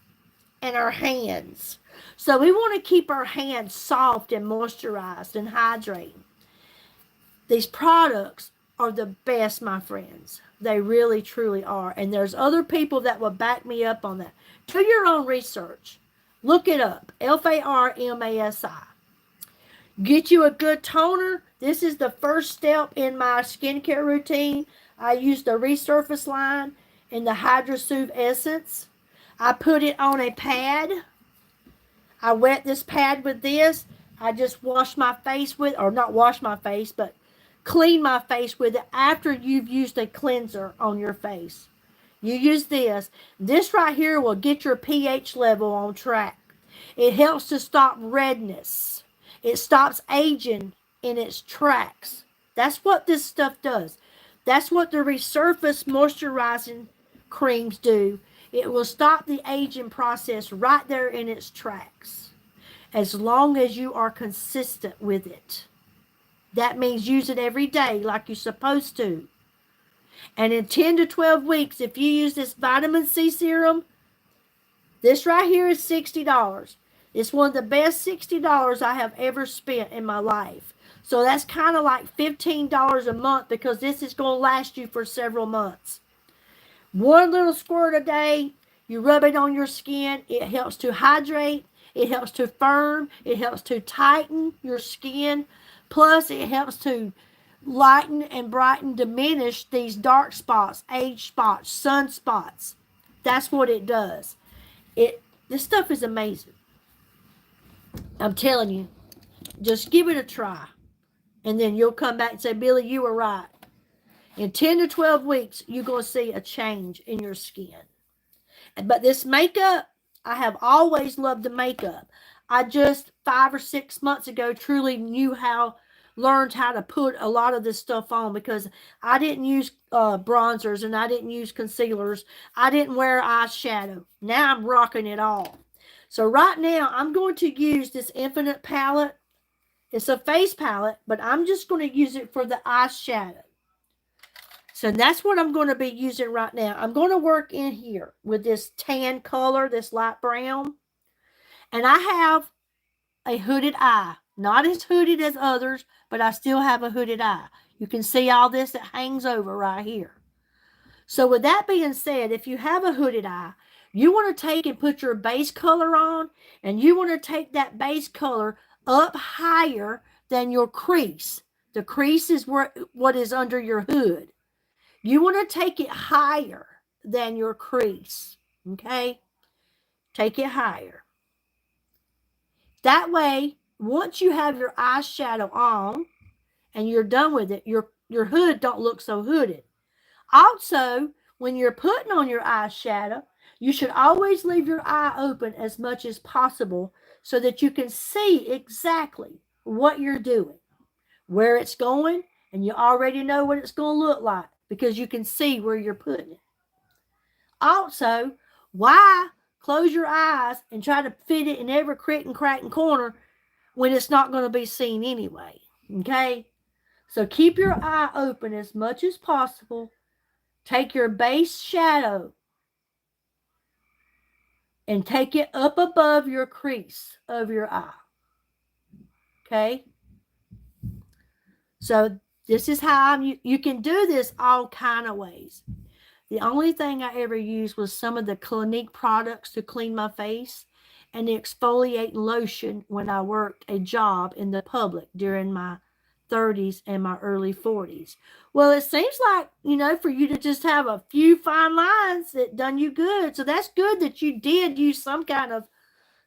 and our hands. So we want to keep our hands soft and moisturized and hydrating. These products are the best, my friends. They really, truly are. And there's other people that will back me up on that. Do your own research. Look it up. Farmasi. Get you a good toner. This is the first step in my skincare routine. I use the Resurface line in the Hydra Soothe Essence. I put it on a pad. I wet this pad with this. I just wash my face with, or not wash my face, but clean my face with it after you've used a cleanser on your face. You use this. This right here will get your pH level on track. It helps to stop redness. It stops aging in its tracks. That's what this stuff does. That's what the Resurface moisturizing creams do. It will stop the aging process right there in its tracks, as long as you are consistent with it. That means use it every day like you're supposed to. And in 10 to 12 weeks, if you use this vitamin C serum, this right here is $60. It's one of the best $60 I have ever spent in my life. So that's kind of like $15 a month, because this is going to last you for several months. One little squirt a day, you rub it on your skin. It helps to hydrate. It helps to firm. It helps to tighten your skin. Plus, it helps to lighten and brighten, diminish these dark spots, age spots, sunspots. That's what it does. This stuff is amazing. I'm telling you, just give it a try. And then you'll come back and say, Billy, you were right. In 10 to 12 weeks, you're going to see a change in your skin. But this makeup, I have always loved the makeup. I just 5 or 6 months ago truly learned how to put a lot of this stuff on, because I didn't use bronzers and I didn't use concealers. I didn't wear eyeshadow. Now I'm rocking it all. So right now, I'm going to use this Infinite palette. It's a face palette, but I'm just going to use it for the eyeshadow. So that's what I'm going to be using right now. I'm going to work in here with this tan color, this light brown. And I have a hooded eye. Not as hooded as others, but I still have a hooded eye. You can see all this that hangs over right here. So with that being said, if you have a hooded eye, you want to take and put your base color on, and you want to take that base color up higher than your crease. The crease is what is under your hood. You want to take it higher than your crease, okay? Take it higher. That way, once you have your eyeshadow on and you're done with it, your hood don't look so hooded. Also, when you're putting on your eyeshadow, you should always leave your eye open as much as possible so that you can see exactly what you're doing, where it's going, and you already know what it's going to look like because you can see where you're putting it. Also, why close your eyes and try to fit it in every crick and crack and corner when it's not going to be seen anyway? Okay? So keep your eye open as much as possible. Take your base shadow and take it up above your crease of your eye. Okay? So this is how you can do this all kind of ways. The only thing I ever used was some of the Clinique products to clean my face and the exfoliating lotion when I worked a job in the public during my 30s and my early 40s. Well, it seems like, for you to just have a few fine lines that done you good. So that's good that you did use some kind of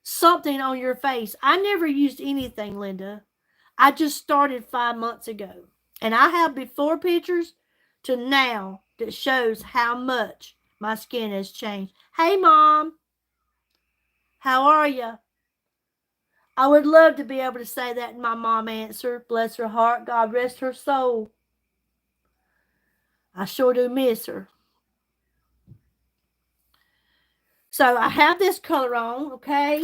something on your face. I never used anything, Linda. I just started 5 months ago. And I have before pictures to now that shows how much my skin has changed. Hey, Mom. How are you? I would love to be able to say that, and my mom answered. Bless her heart. God rest her soul. I sure do miss her. So I have this color on, okay?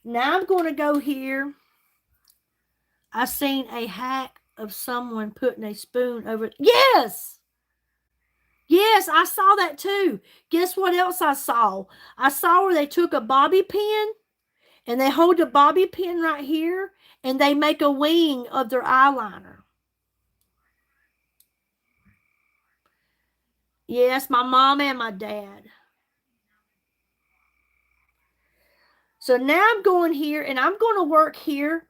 Now I'm going to go here. I seen a hack of someone putting a spoon over. Yes! Yes, I saw that too. Guess what else I saw? I saw where they took a bobby pin and they hold the bobby pin right here and they make a wing of their eyeliner. Yes, my mom and my dad. So now I'm going here and I'm going to work here.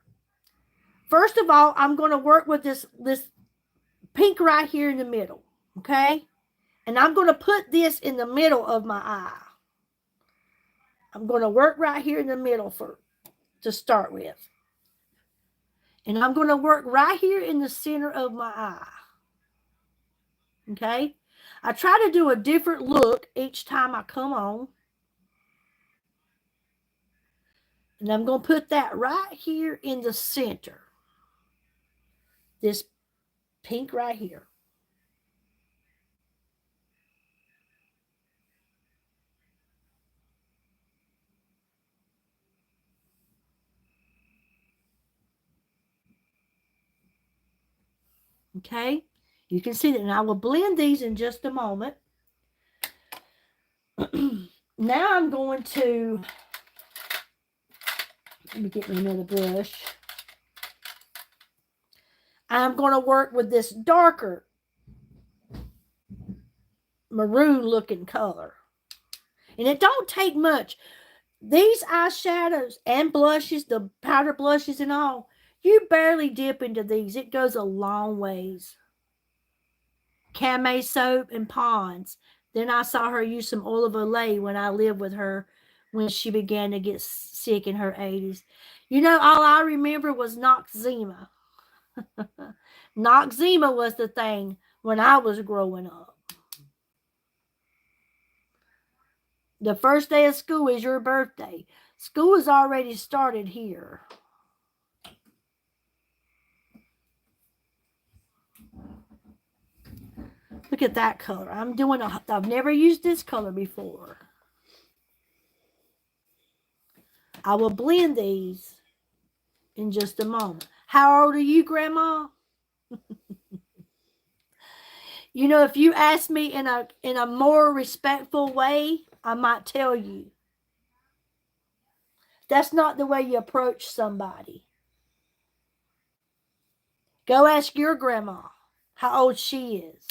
First of all, I'm going to work with this pink right here in the middle, okay? And I'm going to put this in the middle of my eye. I'm going to work right here in the middle to start with. And I'm going to work right here in the center of my eye. Okay? I try to do a different look each time I come on. And I'm going to put that right here in the center. This pink right here. Okay? You can see that. And I will blend these in just a moment. Now I'm going to, let me get me another brush. I'm going to work with this darker maroon looking color. And it don't take much. These eyeshadows and blushes, the powder blushes and all, you barely dip into these. It goes a long ways. Camay soap and Pond's. Then I saw her use some oil of Olay when I lived with her when she began to get sick in her 80s. All I remember was Noxzema. Noxzema was the thing when I was growing up. The first day of school is your birthday. School has already started here. Look at that color. I've never used this color before. I will blend these in just a moment. How old are you, Grandma? If you ask me in a more respectful way, I might tell you. That's not the way you approach somebody. Go ask your grandma how old she is.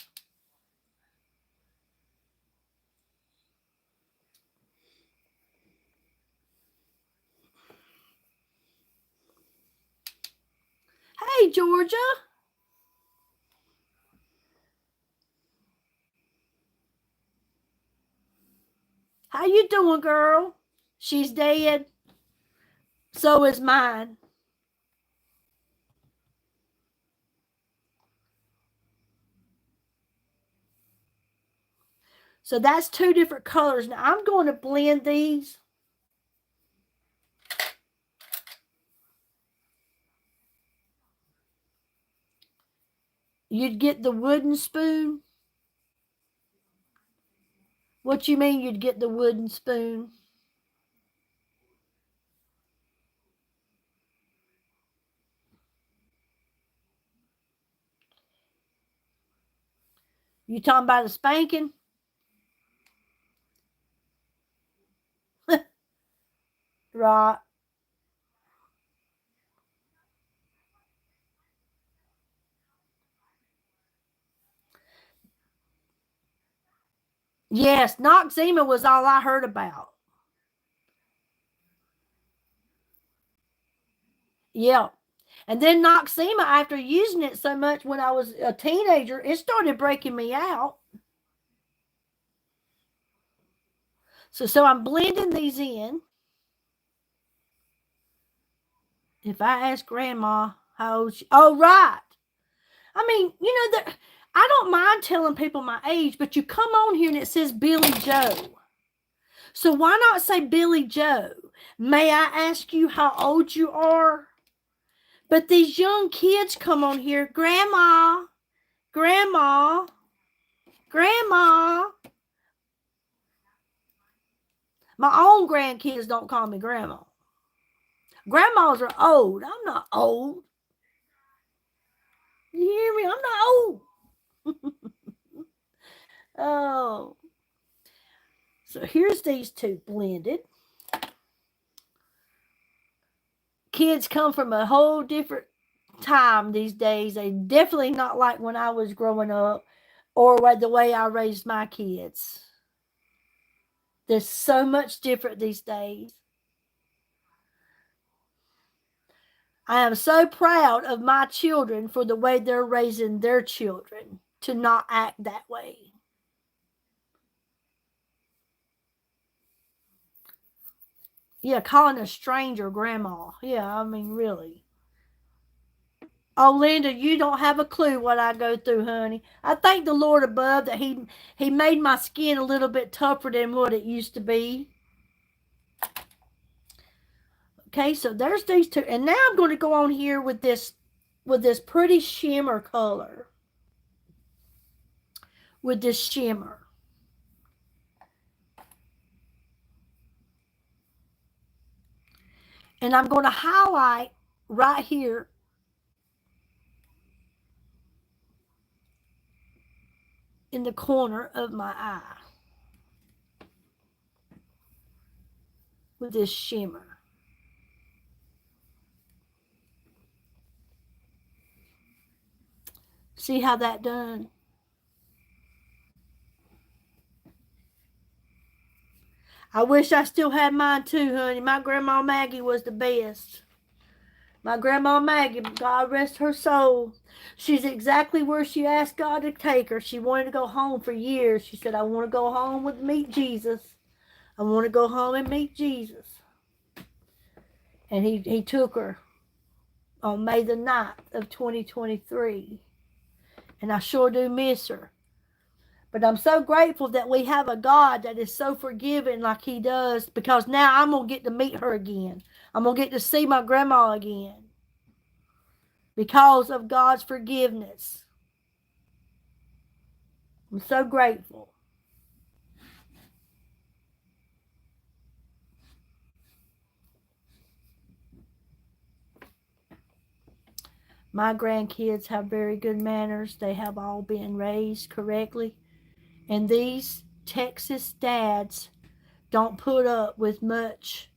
Hey, Georgia. How you doing, girl? She's dead. So is mine. So that's two different colors. Now I'm going to blend these. You'd get the wooden spoon. What you mean you'd get the wooden spoon? You talking about a spanking? Right. Yes, Noxzema was all I heard about. Yeah. And then Noxzema, after using it so much when I was a teenager, it started breaking me out. So I'm blending these in. If I ask Grandma how old she, oh, right. I mean, I don't mind telling people my age, but you come on here and it says Billy Joe. So why not say Billy Joe? May I ask you how old you are? But these young kids come on here, Grandma, Grandma, Grandma. My own grandkids don't call me Grandma. Grandmas are old. I'm not old. You hear me? I'm not old. Oh. So here's these two blended. Kids come from a whole different time these days. They definitely not like when I was growing up or the way I raised my kids. They're so much different these days. I am so proud of my children for the way they're raising their children to not act that way. Yeah, calling a stranger grandma. Yeah, I mean, really. Oh, Linda, you don't have a clue what I go through, honey. I thank the Lord above that He made my skin a little bit tougher than what it used to be. Okay, so there's these two. And now I'm going to go on here with this pretty shimmer color. With this shimmer. And I'm going to highlight right here in the corner of my eye with this shimmer. See how that done? I wish I still had mine too, honey. My grandma Maggie was the best. My grandma Maggie, God rest her soul. She's exactly where she asked God to take her. She wanted to go home for years. She said, I want to go home and meet Jesus. I want to go home and meet Jesus. And he took her on May the 9th of 2023. And I sure do miss her. But I'm so grateful that we have a God that is so forgiving like He does, because now I'm going to get to meet her again. I'm going to get to see my grandma again because of God's forgiveness. I'm so grateful. My grandkids have very good manners. They have all been raised correctly. And these Texas dads don't put up with much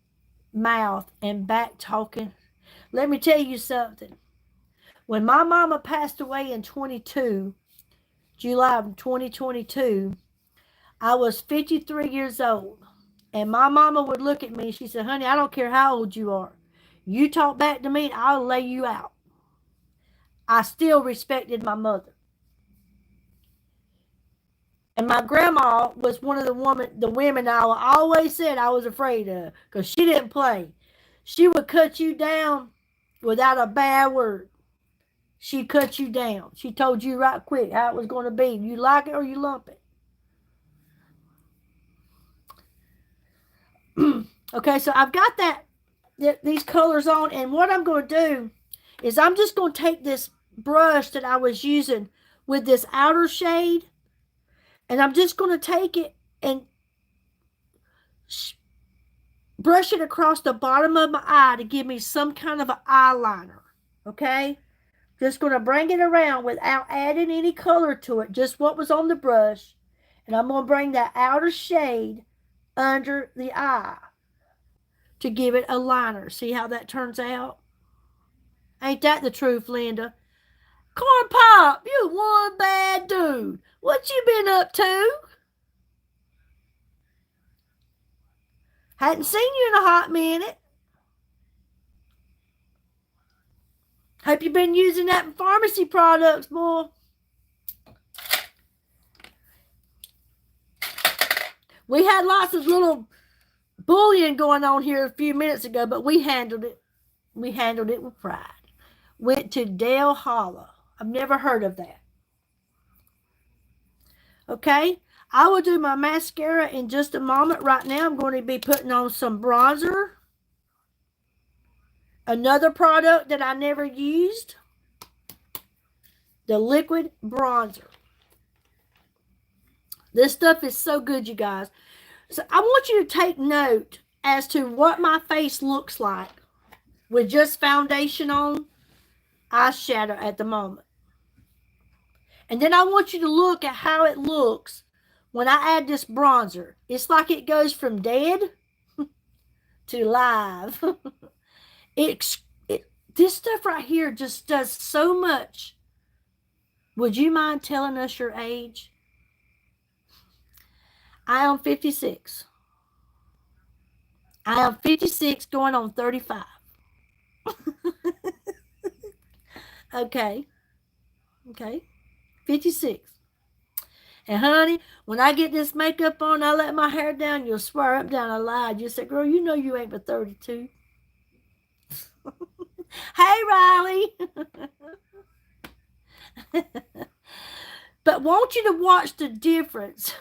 mouth and back talking. Let me tell you something. When my mama passed away in July of 2022, I was 53 years old. And my mama would look at me. She said, honey, I don't care how old you are. You talk back to me, I'll lay you out. I still respected my mother. And my grandma was one of the women I always said I was afraid of, because she didn't play. She would cut you down without a bad word. She cut you down. She told you right quick how it was going to be. You like it or you lump it. Okay, so I've got these colors on, and what I'm going to do is I'm just going to take this brush that I was using with this outer shade, and I'm just going to take it and brush it across the bottom of my eye to give me some kind of an eyeliner. Okay? Just going to bring it around without adding any color to it, just what was on the brush. And I'm going to bring that outer shade under the eye to give it a liner. See how that turns out? Ain't that the truth, Linda? Corn Pop, you one bad dude. What you been up to? Hadn't seen you in a hot minute. Hope you've been using that Farmasi products, boy. We had lots of little bullying going on here a few minutes ago, but we handled it. We handled it with pride. Went to Dale Hollow. I've never heard of that. Okay, I will do my mascara in just a moment. Right now, I'm going to be putting on some bronzer. Another product that I never used, the liquid bronzer. This stuff is so good, you guys. So I want you to take note as to what my face looks like with just foundation on, eyeshadow at the moment. And then I want you to look at how it looks when I add this bronzer. It's like it goes from dead to live. This stuff right here just does so much. Would you mind telling us your age? I am 56. I am 56 going on 35. Okay. 56. And honey, when I get this makeup on, I let my hair down, you'll swear up down I lied. You say, girl, you know you ain't but 32. Hey, Riley. But want you to watch the difference.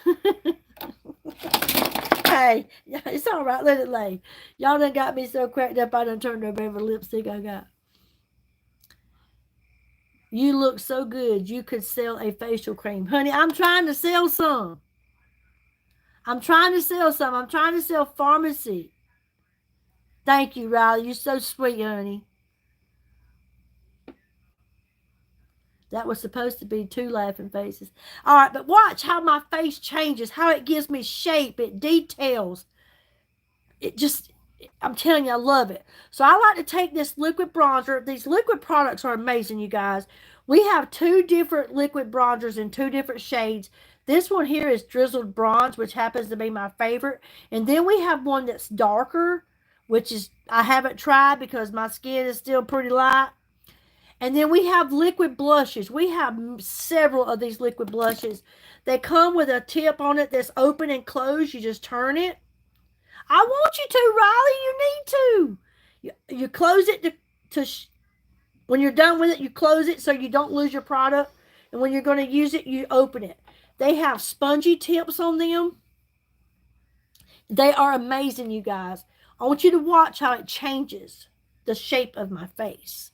Hey, it's all right. Let it lay. Y'all done got me so cracked up, I done turned over every lipstick I got. You look so good. You could sell a facial cream. Honey, I'm trying to sell some. I'm trying to sell Farmasi. Thank you, Riley. You're so sweet, honey. That was supposed to be 2 laughing faces. All right, but watch how my face changes, how it gives me shape, it details. It just, I'm telling you, I love it. So I like to take this liquid bronzer. These liquid products are amazing, you guys. We have 2 different liquid bronzers in 2 different shades. This one here is Drizzled Bronze, which happens to be my favorite. And then we have one that's darker, which is, I haven't tried because my skin is still pretty light. And then we have liquid blushes. We have several of these liquid blushes. They come with a tip on it that's open and closed. You just turn it. I want you to, Riley. You need to. You close it when you're done with it, you close it so you don't lose your product. And when you're going to use it, you open it. They have spongy tips on them. They are amazing, you guys. I want you to watch how it changes the shape of my face.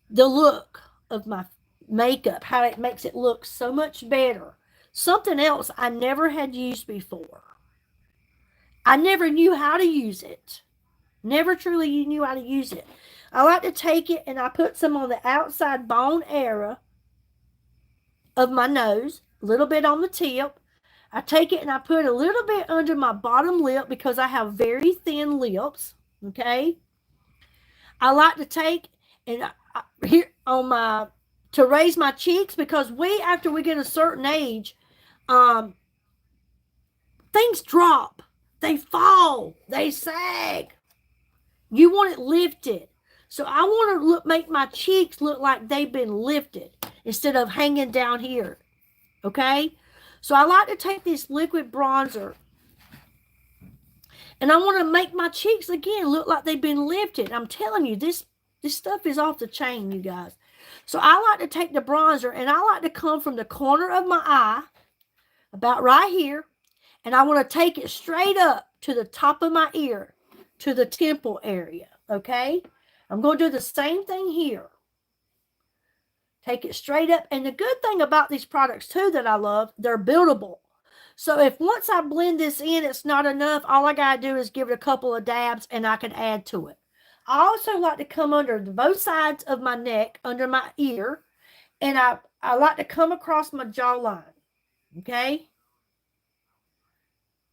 The look of my makeup, how it makes it look so much better. Something else I never had used before. I never knew how to use it. Never truly knew how to use it. I like to take it and I put some on the outside bone area of my nose, a little bit on the tip. I take it and I put a little bit under my bottom lip because I have very thin lips, okay? I like to take and here on my, to raise my cheeks, because after we get a certain age, things drop, they fall, they sag. You want it lifted. So I want to make my cheeks look like they've been lifted instead of hanging down here. Okay? So I like to take this liquid bronzer and I want to make my cheeks again look like they've been lifted. I'm telling you, this stuff is off the chain, you guys. So I like to take the bronzer and I like to come from the corner of my eye, about right here, and I want to take it straight up to the top of my ear, to the temple area, okay? I'm going to do the same thing here. Take it straight up. And the good thing about these products, too, that I love, they're buildable. So if once I blend this in, it's not enough, all I got to do is give it a couple of dabs and I can add to it. I also like to come under both sides of my neck, under my ear, and I like to come across my jawline, okay?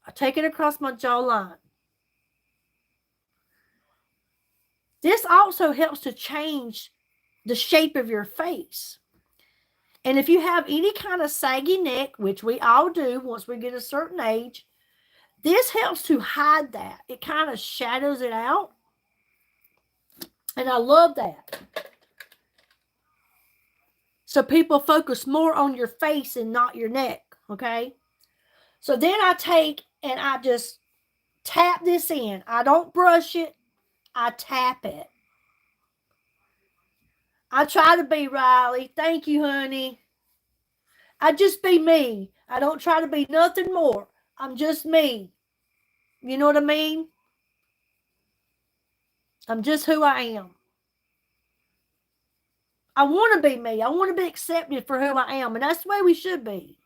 I take it across my jawline. This also helps to change the shape of your face. And if you have any kind of saggy neck, which we all do once we get a certain age, this helps to hide that. It kind of shadows it out. And I love that. So people focus more on your face and not your neck, okay? So then I take and I just tap this in. I don't brush it. I tap it. I try to be Riley. Thank you, honey. I just be me. I don't try to be nothing more. I'm just me. You know what I mean? I'm just who I am. I want to be me. I want to be accepted for who I am. And that's the way we should be.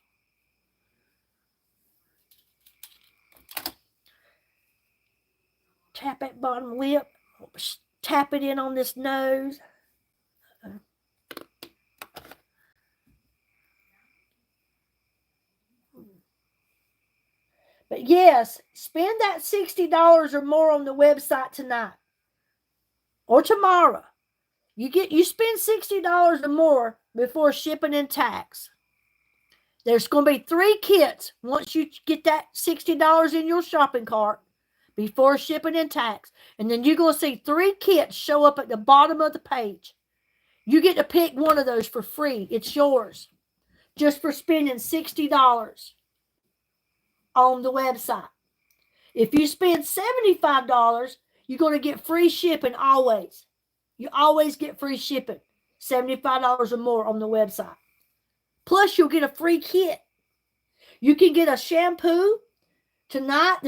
Tap that bottom lip. Tap it in on this nose. But yes, spend that $60 or more on the website tonight or tomorrow. You spend $60 or more before shipping and tax. There's going to be 3 kits once you get that $60 in your shopping cart before shipping and tax. And then you're going to see 3 kits show up at the bottom of the page. You get to pick one of those for free. It's yours. Just for spending $60 on the website. If you spend $75, you're going to get free shipping always. You always get free shipping. $75 or more on the website. Plus, you'll get a free kit. You can get a shampoo. Tonight,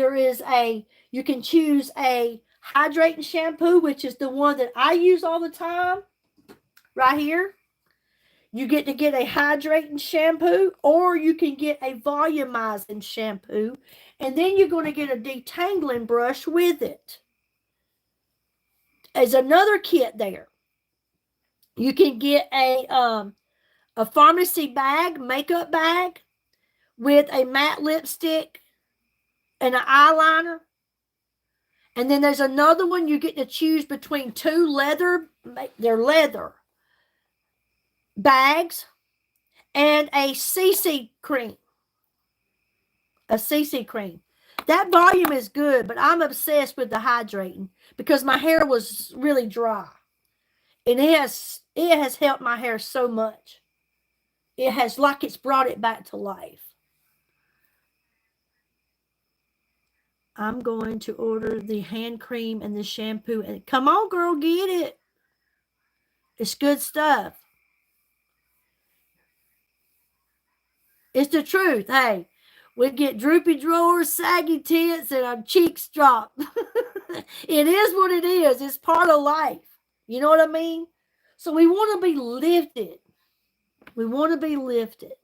you can choose a hydrating shampoo, which is the one that I use all the time. Right here. You get to get a hydrating shampoo, or you can get a volumizing shampoo, and then you're going to get a detangling brush with it. There's another kit there. You can get a Farmasi bag, makeup bag, with a matte lipstick and an eyeliner. And then there's another one you get to choose between 2 leather bags and a CC cream. A CC cream. That volume is good, but I'm obsessed with the hydrating because my hair was really dry. And it has helped my hair so much. It's brought it back to life. I'm going to order the hand cream and the shampoo. And come on, girl, get it. It's good stuff. It's the truth. Hey, we get droopy drawers, saggy tits, and our cheeks drop. It is what it is. It's part of life. You know what I mean? So we want to be lifted. We want to be lifted.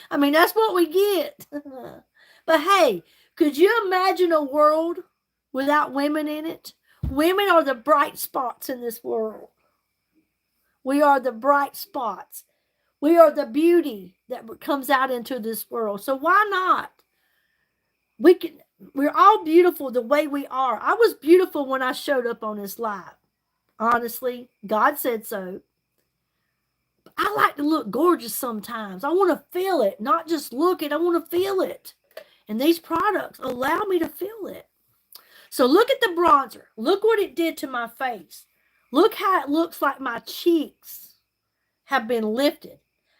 I mean, that's what we get. But hey, could you imagine a world without women in it? Women are the bright spots in this world. We are the bright spots. We are the beauty that comes out into this world. So why not? We're all beautiful the way we are. I was beautiful when I showed up on this live. Honestly, God said so. I like to look gorgeous sometimes. I want to feel it, not just look it. I want to feel it. And these products allow me to feel it. So look at the bronzer. Look what it did to my face. Look how it looks like my cheeks have been lifted.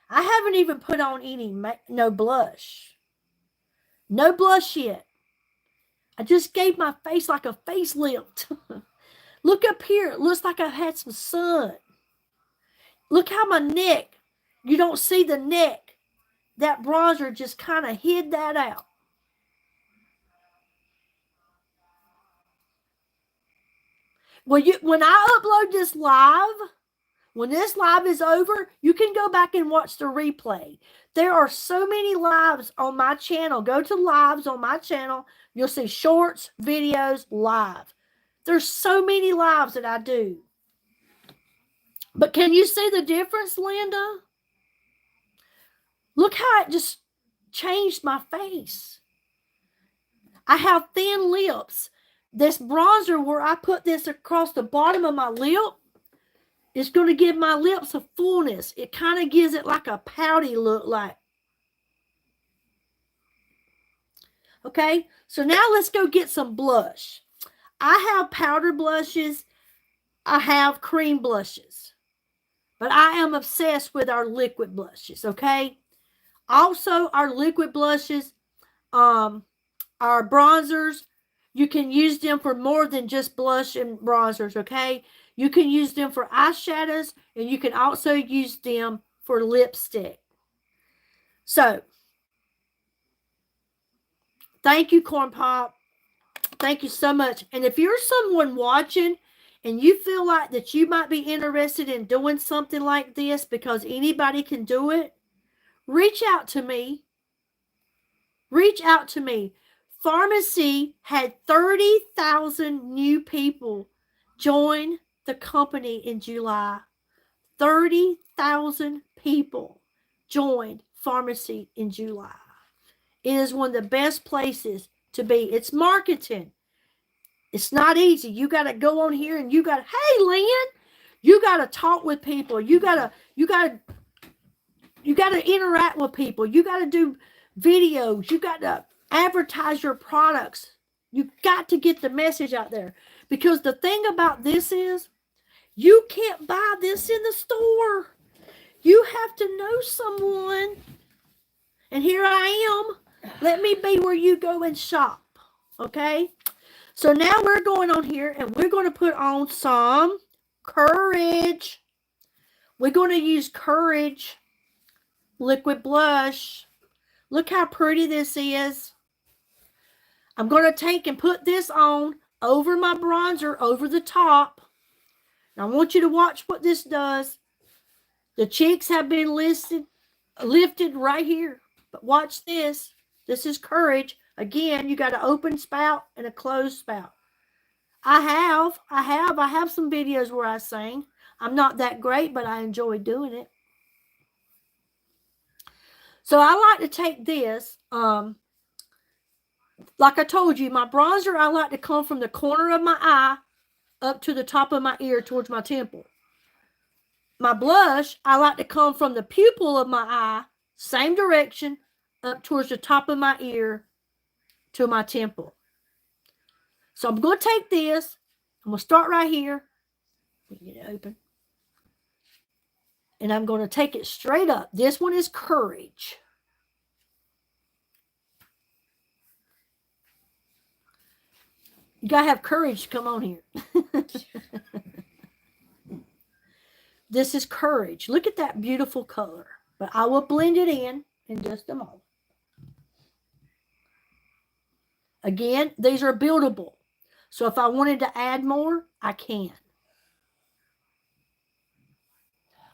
I haven't even put on no blush. No blush yet. I just gave my face like a facelift. Look up here. It looks like I've had some sun. Look how my neck, you don't see the neck. That bronzer just kind of hid that out. When I upload this live, when this live is over, you can go back and watch the replay. There are so many lives on my channel. Go to lives on my channel. You'll see shorts, videos, live. There's so many lives that I do. But can you see the difference, Linda? Look how it just changed my face. I have thin lips. this bronzer, where I put this across the bottom of my lip, is going to give my lips a fullness. It kind of gives it like a pouty look like. Okay, so now let's go get some blush. I have powder blushes. I have cream blushes. But I am obsessed with our liquid blushes, okay? Also, our liquid blushes, our bronzers, you can use them for more than just blush and bronzers, okay? You can use them for eyeshadows, and you can also use them for lipstick. So, thank you, Corn Pop. Thank you so much. And if you're someone watching and you feel like that you might be interested in doing something like this, because anybody can do it, reach out to me. Reach out to me. Farmasi had 30,000 new people join the company in July. 30,000 people joined Farmasi in July. It is one of the best places to be. It's marketing. It's not easy. You got to go on here and you got to, hey, Lynn, you got to talk with people. You got to interact with people. You got to do videos. You got to advertise your products. You got to get the message out there. Because the thing about this is, you can't buy this in the store. You have to know someone. And here I am. Let me be where you go and shop. Okay? So now we're going on here and we're going to put on some Courage. We're going to use Courage liquid blush. Look how pretty this is. I'm going to take and put this on over my bronzer, over the top. Now I want you to watch what this does. The cheeks have been lifted right here. But watch this. This is Courage. Again, you got an open spout and a closed spout. I have some videos where I sing. I'm not that great, but I enjoy doing it. So I like to take this, like I told you, my bronzer, I like to come from the corner of my eye up to the top of my ear towards my temple. My blush, I like to come from the pupil of my eye, same direction, up towards the top of my ear to my temple. So I'm going to take this. I'm going to start right here. Let me get it open. And I'm going to take it straight up. This one is Courage. You got to have courage to come on here. This is Courage. Look at that beautiful color. But I will blend it in just a moment. Again, these are buildable. So if I wanted to add more, I can.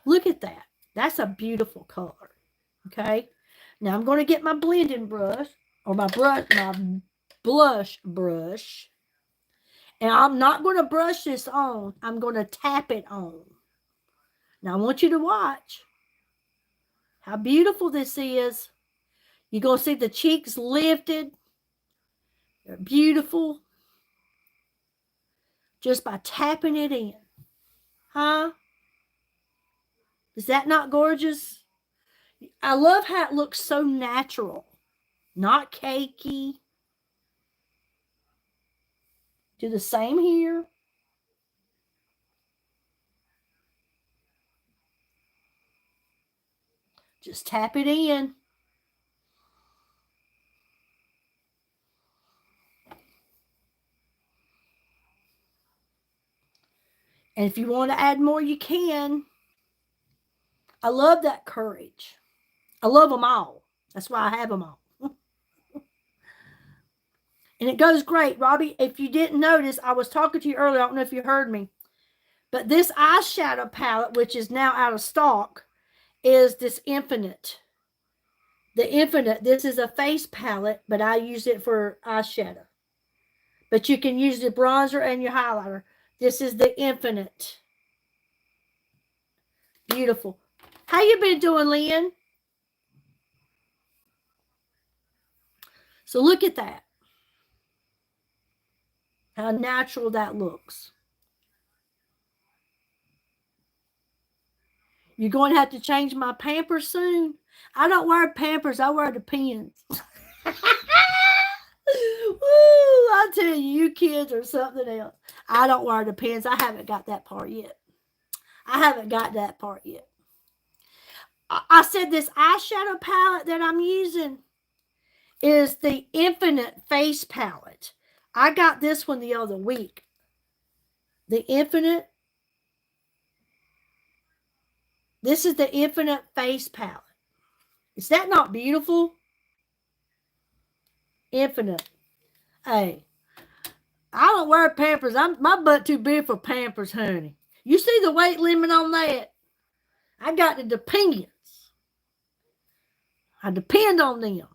Look at that. That's a beautiful color. Okay. Now I'm going to get my blending brush or my blush brush. And I'm not going to brush this on. I'm going to tap it on. Now I want you to watch how beautiful this is. You're going to see the cheeks lifted. They're beautiful. Just by tapping it in. Huh? Is that not gorgeous? I love how it looks so natural. Not cakey. Do the same here. Just tap it in. And if you want to add more, you can. I love that Courage. I love them all. That's why I have them all. And it goes great. Robbie, if you didn't notice, I was talking to you earlier. I don't know if you heard me. But this eyeshadow palette, which is now out of stock, is this Infinite. The Infinite. This is a face palette, but I use it for eyeshadow. But you can use the bronzer and your highlighter. This is the Infinite. Beautiful. How you been doing, Lynn? So look at that. how natural that looks. You're going to have to change my Pampers soon. I don't wear Pampers. I wear Depends. Woo! I tell you, you kids are something else. I don't wear Depends. I haven't got that part yet. I said this eyeshadow palette that I'm using is the Infinite Face Palette. I got this one the other week. The Infinite. This is the Infinite Face Palette. Is that not beautiful? Infinite. Hey, I don't wear Pampers. My butt too big for Pampers, honey. You see the weight limit on that? I got the Depends. I depend on them.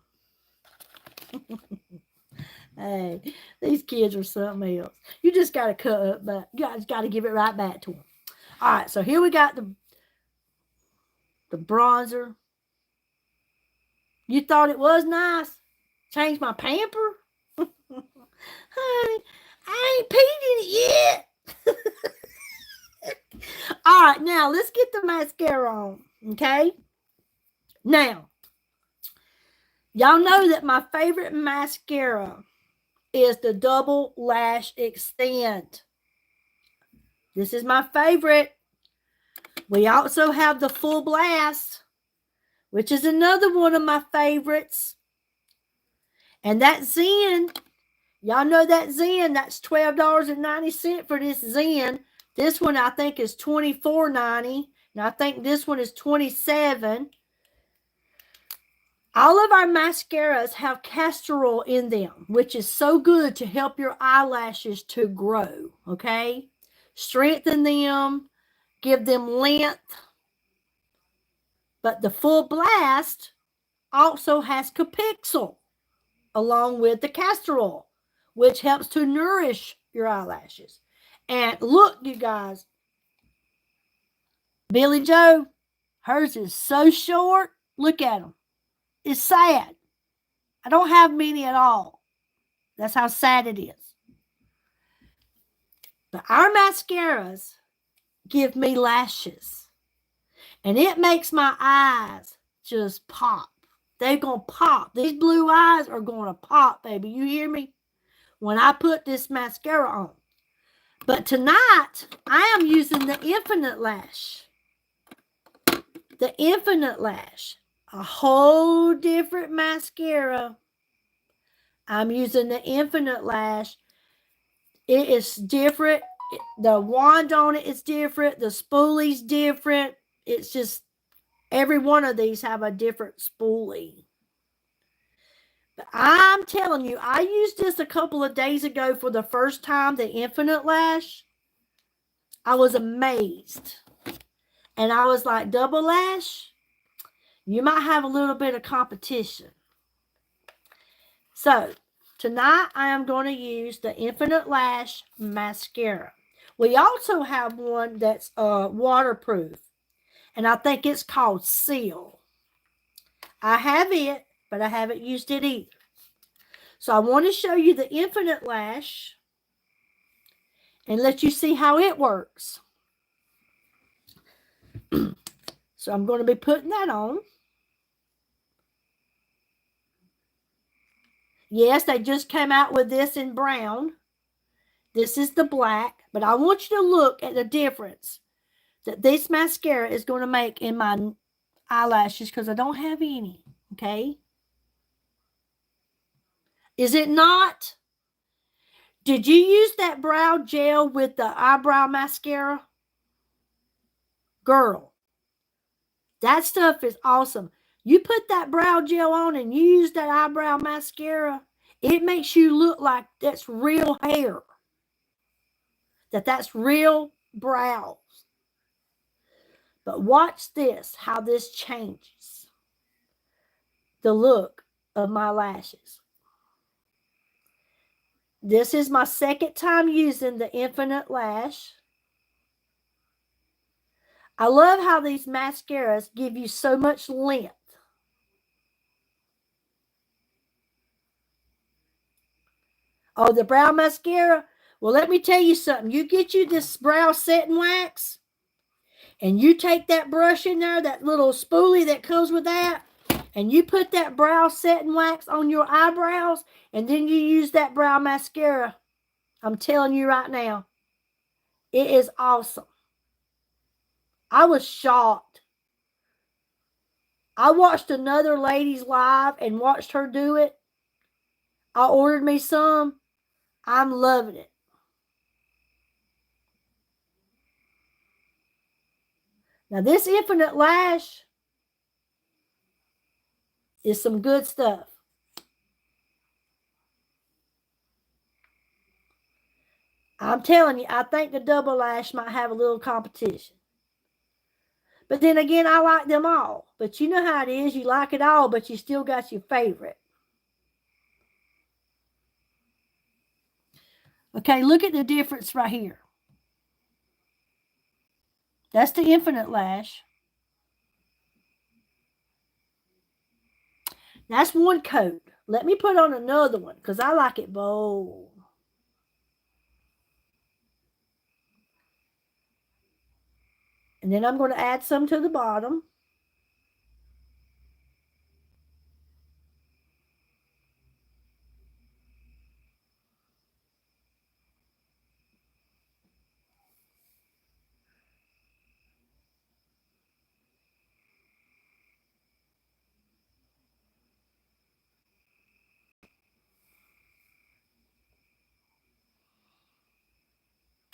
Hey, these kids are something else. You just got to cut up, but you guys got to give it right back to them. All right, so here we got the bronzer. You thought it was nice? Change my pamper? Honey, I ain't peed in it yet. All right, now let's get the mascara on, okay? Now, y'all know that my favorite mascara is the Double Lash Extend. This is my favorite. We also have the Full Blast, which is another one of my favorites. And that Zen, y'all know that Zen, that's $12.90 for this Zen. This one I think is $24.90. And I think this one is $27. All of our mascaras have castor oil in them, which is so good to help your eyelashes to grow, okay? Strengthen them, give them length. But the Full Blast also has Capixyl along with the castor oil, which helps to nourish your eyelashes. And look, you guys, Billy Joe, hers is so short. Look at them. It's sad. I don't have many at all. That's how sad it is. But our mascaras give me lashes. And it makes my eyes just pop. They're going to pop. These blue eyes are going to pop, baby. You hear me? When I put this mascara on. But tonight, I am using the Infinite Lash. The Infinite Lash. A whole different mascara. I'm using the Infinite Lash. It is different. The wand on it is different. The spoolie's different. It's just every one of these have a different spoolie. But I'm telling you, I used this a couple of days ago for the first time, the Infinite Lash. I was amazed. And I was like, Double Lash, you might have a little bit of competition. So, tonight I am going to use the Infinite Lash Mascara. We also have one that's waterproof. And I think it's called Seal. I have it, but I haven't used it either. So I want to show you the Infinite Lash and let you see how it works. So I'm going to be putting that on. Yes, they just came out with this in brown. This is the black, but I want you to look at the difference that this mascara is going to make in my eyelashes because I don't have any, okay? Is it not? Did you use that brow gel with the eyebrow mascara? Girl, that stuff is awesome. You put that brow gel on and you use that eyebrow mascara, it makes you look like that's real hair. That's real brows. But watch this, how this changes the look of my lashes. This is my second time using the Infinite Lash. I love how these mascaras give you so much length. Oh, the brow mascara. Well, let me tell you something. You get you this brow setting wax, and you take that brush in there, that little spoolie that comes with that, and you put that brow setting wax on your eyebrows, and then you use that brow mascara. I'm telling you right now, it is awesome. I was shocked. I watched another lady's live and watched her do it. I ordered me some. I'm loving it. Now, this Infinite Lash is some good stuff. I'm telling you, I think the Double Lash might have a little competition. But then again, I like them all. But you know how it is. You like it all, but you still got your favorite. Okay, look at the difference right here. That's the Infinite Lash. That's one coat. Let me put on another one because I like it bold. And then I'm going to add some to the bottom.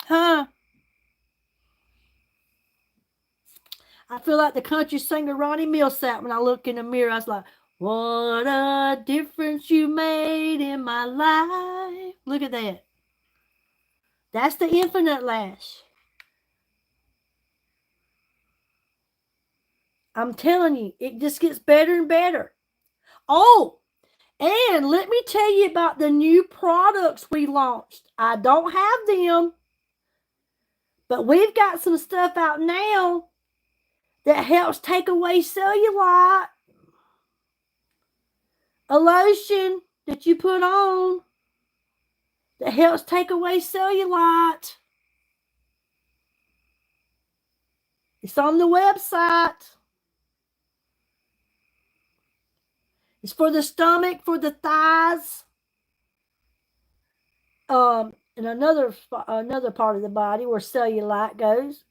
Huh? I feel like the country singer Ronnie Millsap when I look in the mirror. I was like, what a difference you made in my life. Look at that. That's the Infinite Lash. I'm telling you, it just gets better and better. Oh, and let me tell you about the new products we launched. I don't have them, but we've got some stuff out now that helps take away cellulite. A lotion that you put on that helps take away cellulite. It's on the website. It's for the stomach, for the thighs, and another part of the body where cellulite goes.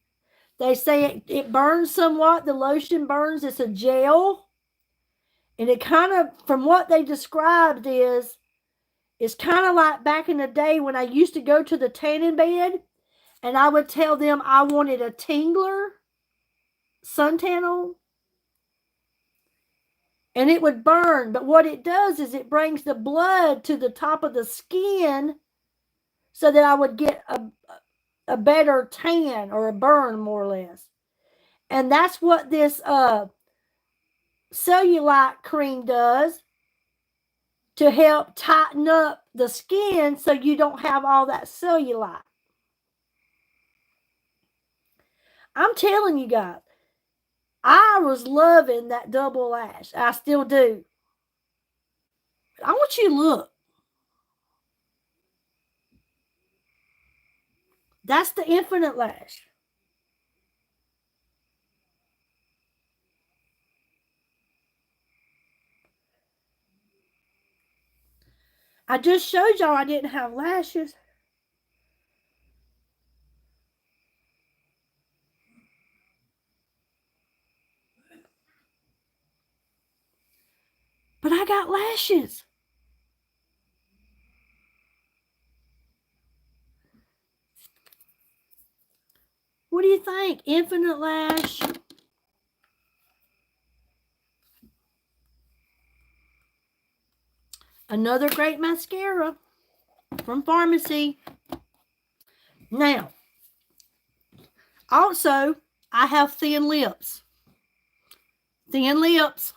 They say it burns somewhat. The lotion burns. It's a gel. And it kind of, from what they described, it's kind of like back in the day when I used to go to the tanning bed and I would tell them I wanted a tingler suntan on. And it would burn. But what it does is it brings the blood to the top of the skin so that I would get a better tan or a burn, more or less. And that's what this cellulite cream does to help tighten up the skin so you don't have all that cellulite. I'm telling you guys, I was loving that Double Lash. I still do. I want you to look. That's the Infinite Lash. I just showed y'all I didn't have lashes. But I got lashes. What do you think? Infinite Lash. Another great mascara from Farmasi. Now, also, I have thin lips. Thin lips.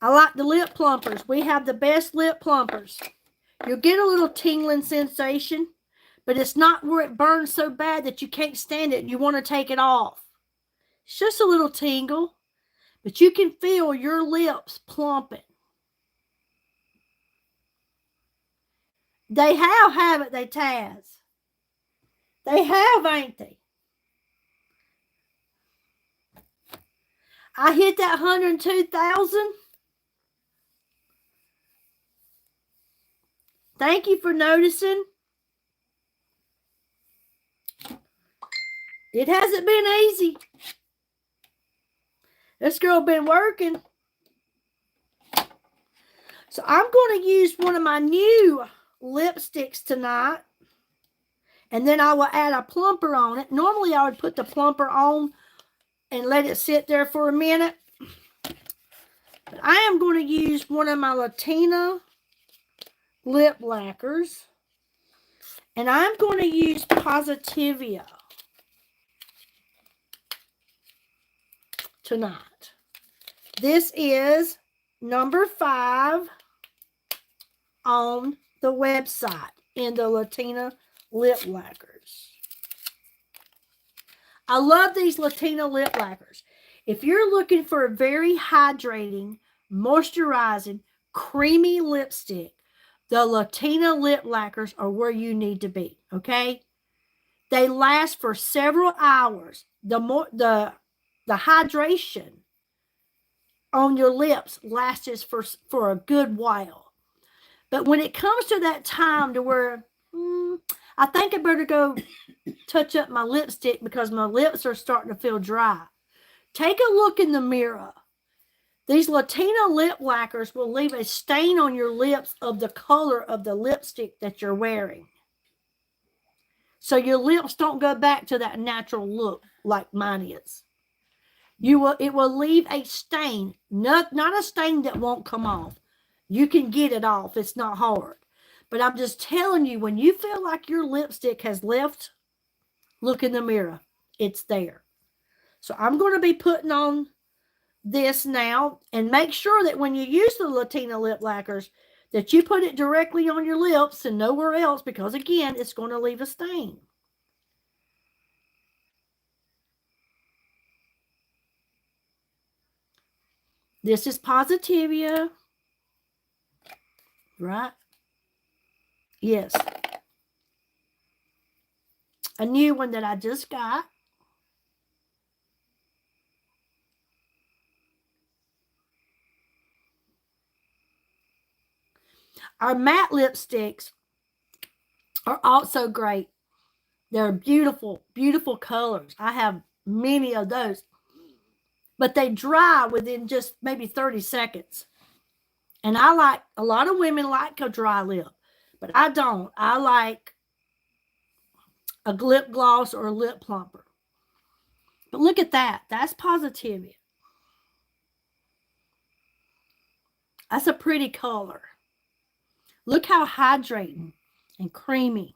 I like the lip plumpers. We have the best lip plumpers. You'll get a little tingling sensation, but it's not where it burns so bad that you can't stand it and you want to take it off. It's just a little tingle, but you can feel your lips plumping. They have, haven't they, Taz? They have, ain't they? I hit that 102,000. Thank you for noticing. It hasn't been easy. This girl been working. So I'm going to use one of my new lipsticks tonight. And then I will add a plumper on it. Normally I would put the plumper on and let it sit there for a minute. But I am going to use one of my Latina lip lacquers. And I'm going to use Positivia tonight. This is number 5 on the website in the Latina lip lacquers. I love these Latina lip lacquers. If you're looking for a very hydrating, moisturizing, creamy lipstick, the Latina lip lacquers are where you need to be, okay? They last for several hours. The hydration on your lips lasts for a good while. But when it comes to that time to where I think I better go touch up my lipstick because my lips are starting to feel dry, take a look in the mirror. These Latina lip lacquers will leave a stain on your lips of the color of the lipstick that you're wearing. So your lips don't go back to that natural look like mine is. It will leave a stain, not a stain that won't come off. You can get it off. It's not hard. But I'm just telling you, when you feel like your lipstick has left, look in the mirror. It's there. So I'm going to be putting on this now, and make sure that when you use the Latina lip lacquers that you put it directly on your lips and nowhere else, because again, it's going to leave a stain. This is Positivia, right? Yes. A new one that I just got. Our matte lipsticks are also great. They're beautiful, beautiful colors. I have many of those. But they dry within just maybe 30 seconds. And a lot of women like a dry lip. But I don't. I like a lip gloss or a lip plumper. But look at that. That's Positivia. That's a pretty color. Look how hydrating and creamy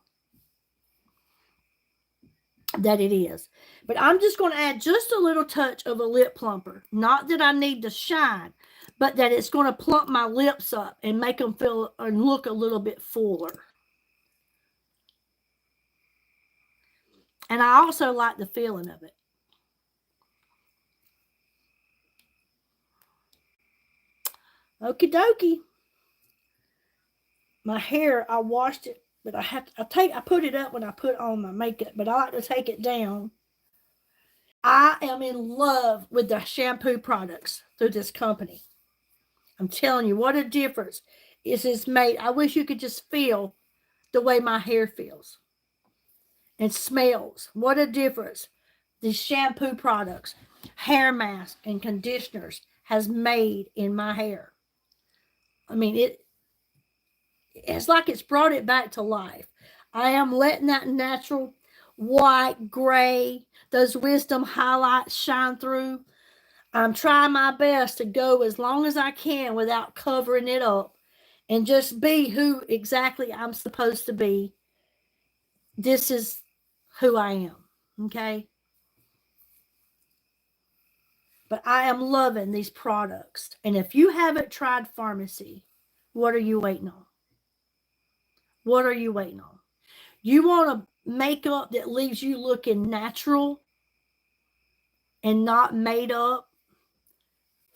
that it is. But I'm just going to add just a little touch of a lip plumper. Not that I need to shine, but that it's going to plump my lips up and make them feel and look a little bit fuller. And I also like the feeling of it. Okie dokie. My hair, I washed it, but I put it up when I put on my makeup, but I like to take it down. I am in love with the shampoo products through this company. I'm telling you, what a difference this has made. I wish you could just feel the way my hair feels and smells. What a difference these shampoo products, hair masks, and conditioners has made in my hair. I mean, it's like it's brought it back to life. I am letting that natural white, gray, those wisdom highlights shine through. I'm trying my best to go as long as I can without covering it up and just be who exactly I'm supposed to be. This is who I am, okay? But I am loving these products. And if you haven't tried Farmasi, what are you waiting on? What are you waiting on? You want a makeup that leaves you looking natural and not made up?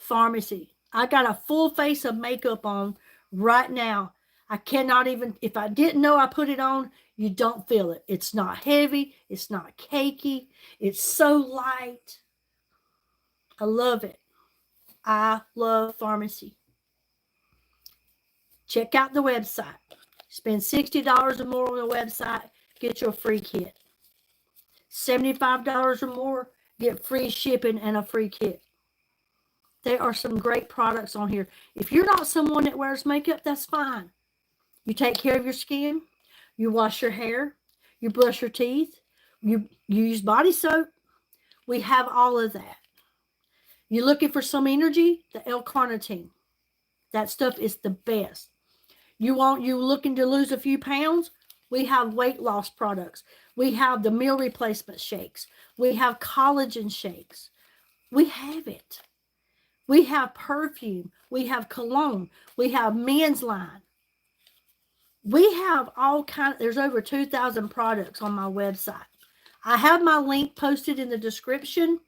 Farmasi. I got a full face of makeup on right now. I cannot even, if I didn't know I put it on, you don't feel it. It's not heavy. It's not cakey. It's so light. I love it. I love Farmasi. Check out the website. Spend $60 or more on the website, get your free kit. $75 or more, get free shipping and a free kit. There are some great products on here. If you're not someone that wears makeup, that's fine. You take care of your skin. You wash your hair. You brush your teeth. You use body soap. We have all of that. You're looking for some energy? The L-carnitine. That stuff is the best. You looking to lose a few pounds? We have weight loss products. We have the meal replacement shakes. We have collagen shakes. We have it. We have perfume. We have cologne. We have men's line. We have all kinds. There's over 2,000 products on my website. I have my link posted in the description.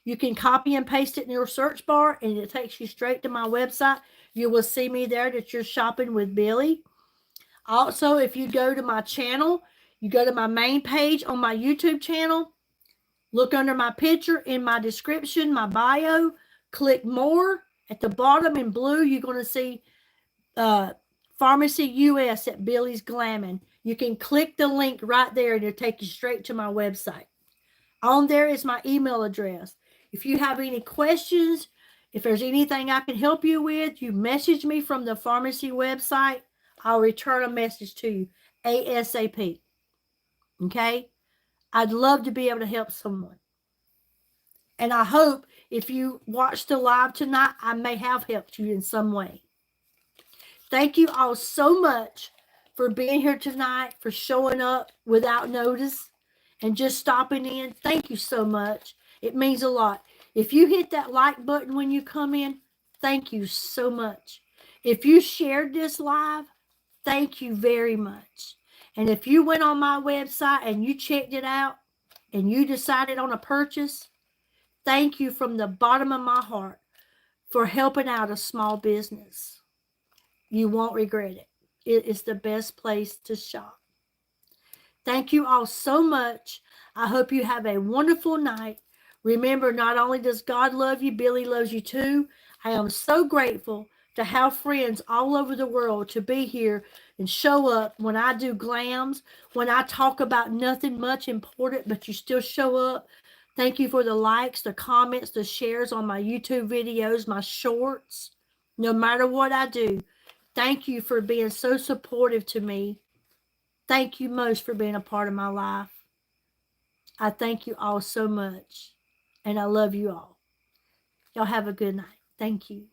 You can copy and paste it in your search bar, and it takes you straight to my website. You will see me there that you're shopping with Billy. Also, if you go to my channel, you go to my main page on my YouTube channel, look under my picture in my description, my bio, click more. At the bottom in blue, you're going to see Farmasi US at Billy's Glam. You can click the link right there and it'll take you straight to my website. On there is my email address. If you have any questions, if there's anything I can help you with, you message me from the Farmasi website. I'll return a message to you ASAP. Okay? I'd love to be able to help someone. And I hope if you watch the live tonight, I may have helped you in some way. Thank you all so much for being here tonight, for showing up without notice and just stopping in. Thank you so much. It means a lot. If you hit that like button when you come in, thank you so much. If you shared this live, thank you very much. And if you went on my website and you checked it out and you decided on a purchase, thank you from the bottom of my heart for helping out a small business. You won't regret it. It is the best place to shop. Thank you all so much. I hope you have a wonderful night. Remember, not only does God love you, Billy loves you too. I am so grateful to have friends all over the world to be here and show up when I do glams, when I talk about nothing much important, but you still show up. Thank you for the likes, the comments, the shares on my YouTube videos, my shorts. No matter what I do, thank you for being so supportive to me. Thank you most for being a part of my life. I thank you all so much, and I love you all. Y'all have a good night. Thank you.